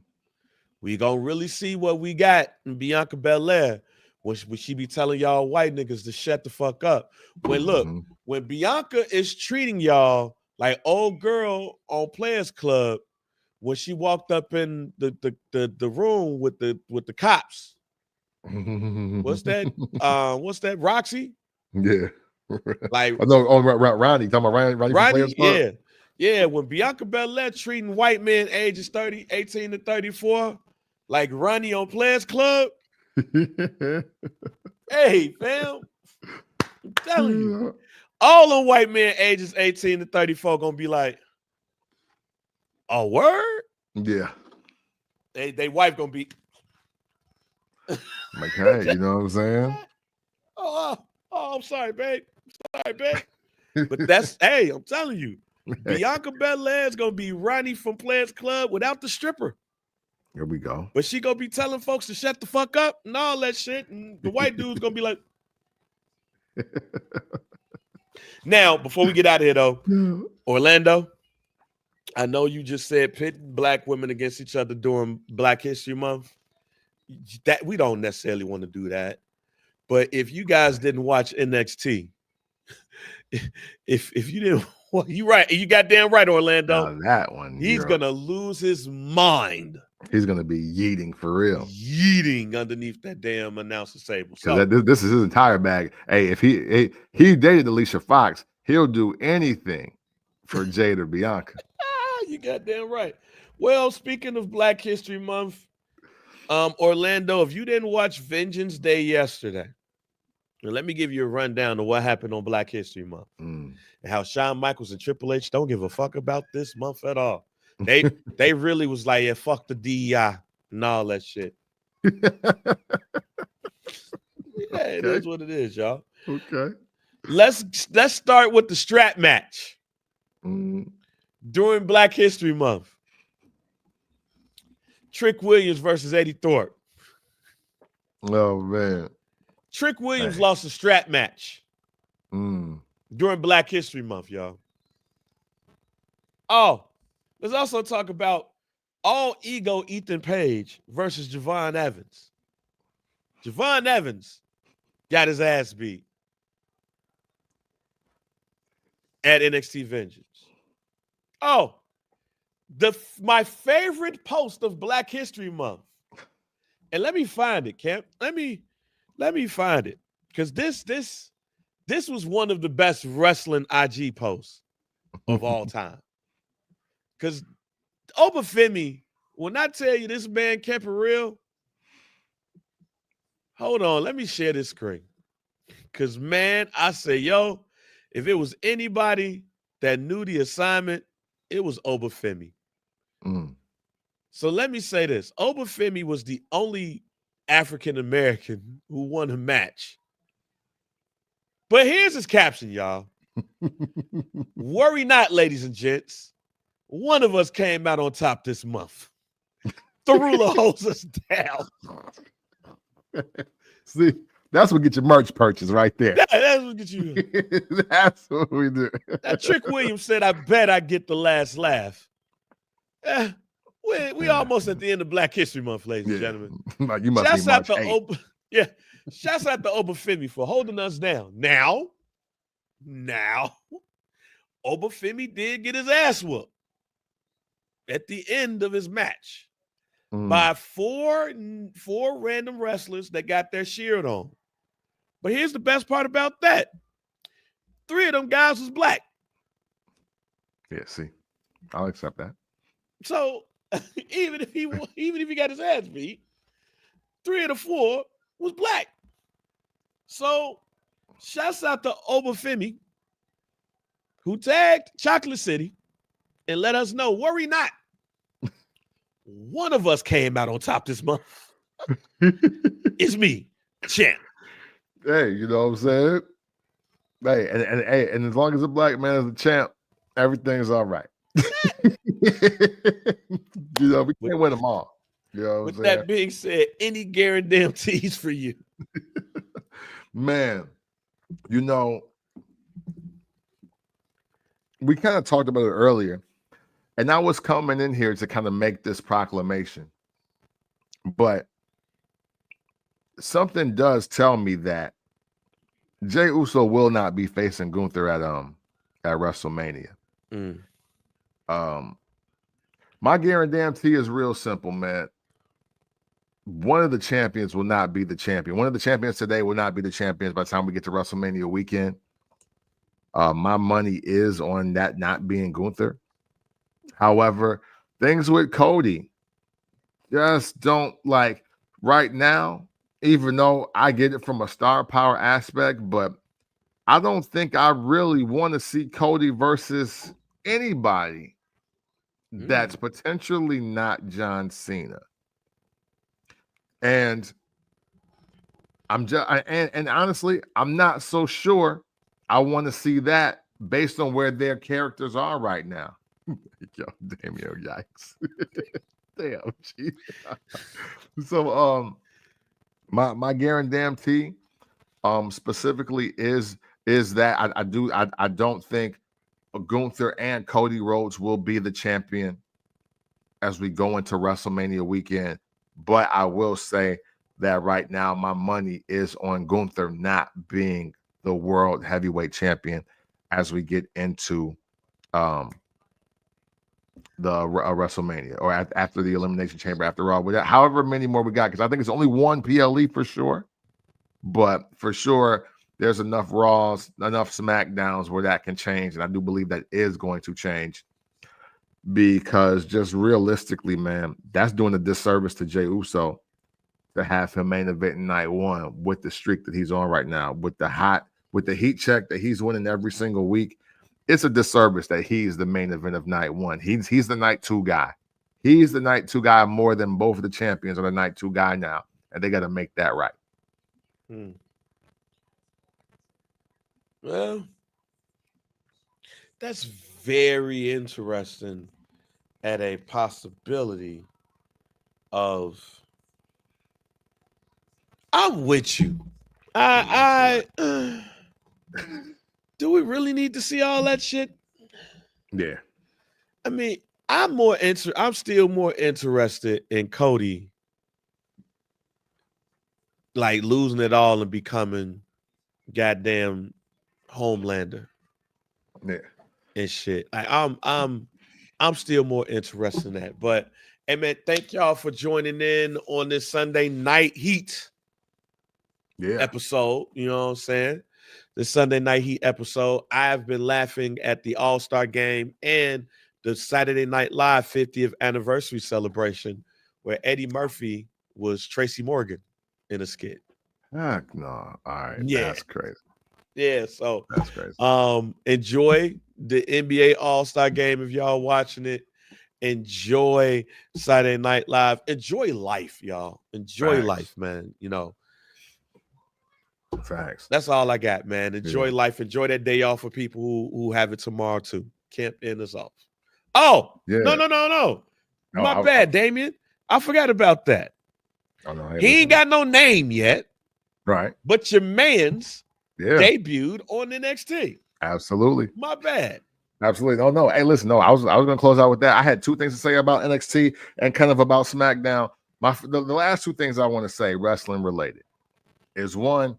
We gonna really see what we got in Bianca Belair when she be telling y'all white niggas to shut the fuck up. When look, Mm-hmm. when Bianca is treating y'all like old girl on Players Club when she walked up in the room with the cops. What's that? What's that? Roxy? Yeah. Like I know. Oh, Ronnie. Talking about Ronnie from Players Ronnie? Club. Yeah. Yeah. When Bianca Belair treating white men ages 18 to 34 like Ronnie on Players Club. Hey, fam. I'm telling you. All them white men ages 18 to 34 gonna be like, a word? Yeah. They wife gonna be Like, hey, you know what I'm saying? oh, I'm sorry, babe. Sorry, babe. But that's hey, I'm telling you, Bianca Belair is gonna be Ronnie from Players Club without the stripper. Here we go. But she gonna be telling folks to shut the fuck up and all that shit. And the white dude's gonna be like. Now, before we get out of here though, Orlando, I know you just said pitting black women against each other during Black History Month. That we don't necessarily want to do that. But if you guys didn't watch NXT, if you didn't, well, you right, you got damn right, Orlando. Now that one, He's gonna lose his mind. He's gonna be yeeting for real. Yeeting underneath that damn announcer table. So this is his entire bag. Hey, if he dated Alicia Fox, he'll do anything for Jade or Bianca. You got damn right. Well, speaking of Black History Month, Orlando, if you didn't watch Vengeance Day yesterday, let me give you a rundown of what happened on Black History Month and how Shawn Michaels and Triple H don't give a fuck about this month at all. They really was like, yeah, fuck the DEI and all that shit. Yeah, it is what it is, y'all. Okay. Let's start with the strap match during Black History Month. Trick Williams versus Eddie Thorpe. Oh man. Trick Williams lost a strap match during Black History Month, y'all. Oh, let's also talk about All Ego Ethan Page versus Javon Evans. Javon Evans got his ass beat at NXT Vengeance. Oh, my favorite post of Black History Month. And let me find it, Camp. Let me find it. Because this was one of the best wrestling IG posts of all time. Because Obafemi, when I tell you this man kept it real, hold on, let me share this screen. Because, man, I say, yo, if it was anybody that knew the assignment, it was Obafemi. So let me say this. Obafemi was the only African-American who won a match. But here's his caption, y'all. Worry not, ladies and gents. One of us came out on top this month. The ruler holds us down. See, that's what get your merch purchase right there. That's what get you. That's what we do. That Trick Williams said, I bet I get the last laugh. We almost at the end of Black History Month, ladies and gentlemen. You must Shouts be March out to shouts out to Obafemi for holding us down. Now, Obafemi did get his ass whooped at the end of his match by four random wrestlers that got their shield on. But here's the best part about that. 3 of them guys was black. Yeah, see, I'll accept that. So even if he got his ass beat, 3 of the 4 was black. So shouts out to Obafemi, who tagged Chocolate City and let us know, worry not. One of us came out on top this month. It's me, champ. Hey, you know what I'm saying? Hey, and as long as a black man is a champ, everything's all right. You know, we can't win them all. You know what I'm With saying? that being said, any guarantees for you? Man, you know, we kind of talked about it earlier, and I was coming in here to kind of make this proclamation, but something does tell me that Jey Uso will not be facing Gunther at WrestleMania. Mm. My guarantee is real simple, man. One of the champions will not be the champion. One of the champions today will not be the champions by the time we get to WrestleMania weekend. My money is on that not being Gunther. However, things with Cody just don't like right now, even though I get it from a star power aspect, but I don't think I really want to see Cody versus anybody that's potentially not John Cena. And and honestly, I'm not so sure I want to see that based on where their characters are right now. Yo, damn, yo, yikes. Damn, geez. So my guarantee specifically is that I don't think Gunther and Cody Rhodes will be the champion as we go into WrestleMania weekend. But I will say that right now my money is on Gunther not being the world heavyweight champion as we get into the WrestleMania or after the Elimination Chamber, after all, however many more we got, because I think it's only one PLE for sure. But for sure, there's enough Raws, enough SmackDowns where that can change. And I do believe that is going to change because just realistically, man, that's doing a disservice to Jey Uso to have him main event in night one with the streak that he's on right now, with the heat check that he's winning every single week. It's a disservice that he's the main event of night one. He's the night two guy. He's the night two guy more than both of the champions are the night two guy now. And they got to make that right. Well, that's very interesting at a possibility of I'm with you. Do we really need to see all that shit? Yeah. I mean, I'm still more interested in Cody like losing it all and becoming goddamn Homelander. Yeah. And shit. Like I'm still more interested in that. But hey man, thank y'all for joining in on this Sunday Night Heat episode. You know what I'm saying? The Sunday Night Heat episode. I've been laughing at the All-Star game and the Saturday Night Live 50th anniversary celebration where Eddie Murphy was Tracy Morgan in a skit. Heck no. All right. Yeah. That's crazy. Yeah, so that's crazy. Enjoy the NBA All-Star game if y'all watching it. Enjoy Saturday Night Live. Enjoy life, y'all. Enjoy life, man. You know. Facts. That's all I got, man. Enjoy life. Enjoy that day off for people who have it tomorrow too. Can't end us off. Oh, no. My bad, Damien. I forgot about that. Oh, no, he ain't got no name yet. Right. But your man's debuted on NXT. Absolutely. My bad. Absolutely. Oh, no. Hey, listen, no, I was going to close out with that. I had two things to say about NXT and kind of about SmackDown. The last two things I want to say, wrestling related, is one,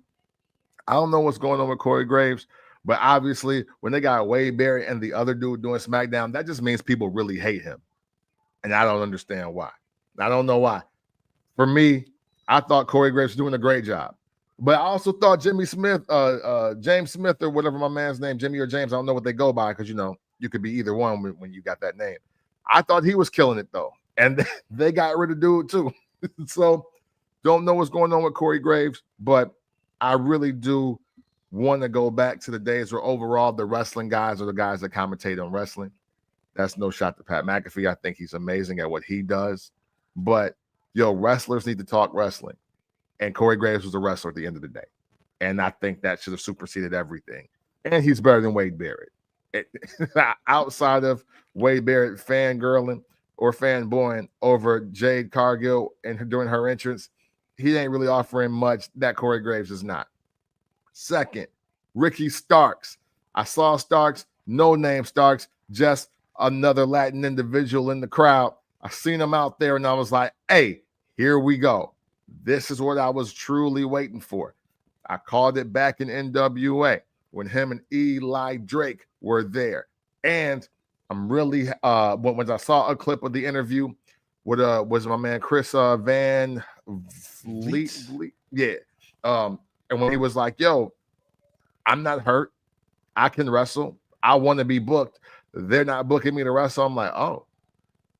I don't know what's going on with Corey Graves, but obviously when they got Wade Barrett and the other dude doing SmackDown, that just means people really hate him. And I don't understand why. I don't know why. For me, I thought Corey Graves was doing a great job. But I also thought James Smith or whatever my man's name, Jimmy or James, I don't know what they go by because, you know, you could be either one when you got that name. I thought he was killing it, though. And they got rid of dude, too. So don't know what's going on with Corey Graves, but I really do want to go back to the days where overall the wrestling guys are the guys that commentate on wrestling. That's no shot to Pat McAfee. I think he's amazing at what he does. But yo, wrestlers need to talk wrestling. And Corey Graves was a wrestler at the end of the day. And I think that should have superseded everything. And he's better than Wade Barrett. Outside of Wade Barrett fangirling or fanboying over Jade Cargill and during her entrance, he ain't really offering much that Corey Graves is not. Second, Ricky Starks. I saw Starks, no name Starks, just another Latin individual in the crowd. I seen him out there and I was like, hey, here we go. This is what I was truly waiting for. I called it back in NWA when him and Eli Drake were there. And I'm really, when I saw a clip of the interview with was my man Chris Van Vliet. Yeah. And when he was like, yo, I'm not hurt. I can wrestle. I want to be booked. They're not booking me to wrestle. I'm like, oh,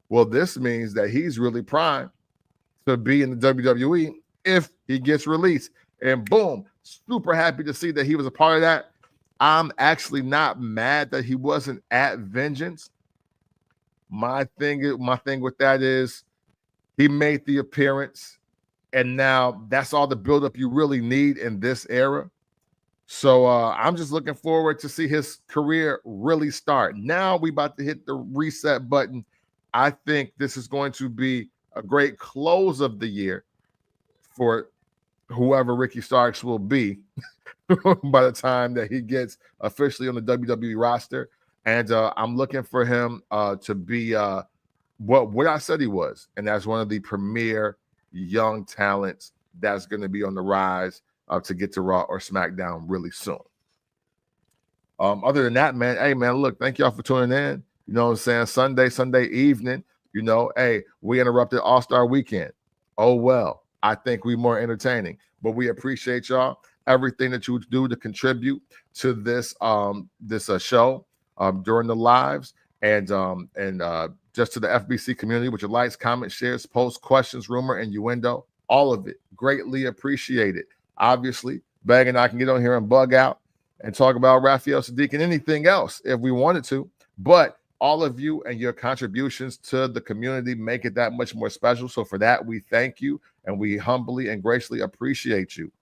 well, this means that he's really primed to be in the WWE if he gets released. And boom, super happy to see that he was a part of that. I'm actually not mad that he wasn't at Vengeance. My thing with that is he made the appearance, and now that's all the buildup you really need in this era. So I'm just looking forward to see his career really start. Now we about to hit the reset button. I think this is going to be a great close of the year for whoever Ricky Starks will be by the time that he gets officially on the WWE roster. And I'm looking for him to be what I said he was. And that's one of the premier young talents that's going to be on the rise to get to Raw or SmackDown really soon. Other than that, man, hey, man, look, thank y'all for tuning in. You know what I'm saying? Sunday evening, you know, hey, we interrupted All-Star Weekend. Oh, well, I think we more entertaining. But we appreciate y'all, everything that you do to contribute to this show during the lives and just to the FBC community with your likes, comments, shares, posts, questions, rumor, and innuendo. All of it. Greatly appreciated. Obviously, Bag and I can get on here and bug out and talk about Raphael Sadiq and anything else if we wanted to. But all of you and your contributions to the community make it that much more special. So for that, we thank you and we humbly and graciously appreciate you.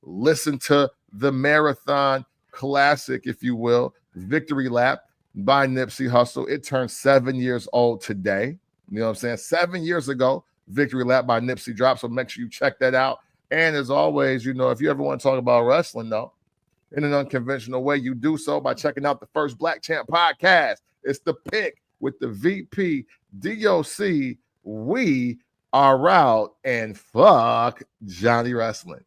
Listen to the Marathon Classic, if you will, Victory Lap by Nipsey Hussle. It turned 7 years old today. You know what I'm saying? 7 years ago, Victory Lap by Nipsey dropped. So make sure you check that out. And as always, you know, if you ever want to talk about wrestling, though, in an unconventional way, you do so by checking out the First Black Champ podcast. It's the pick with the VP, DOC. We are out and fuck Johnny Wrestling.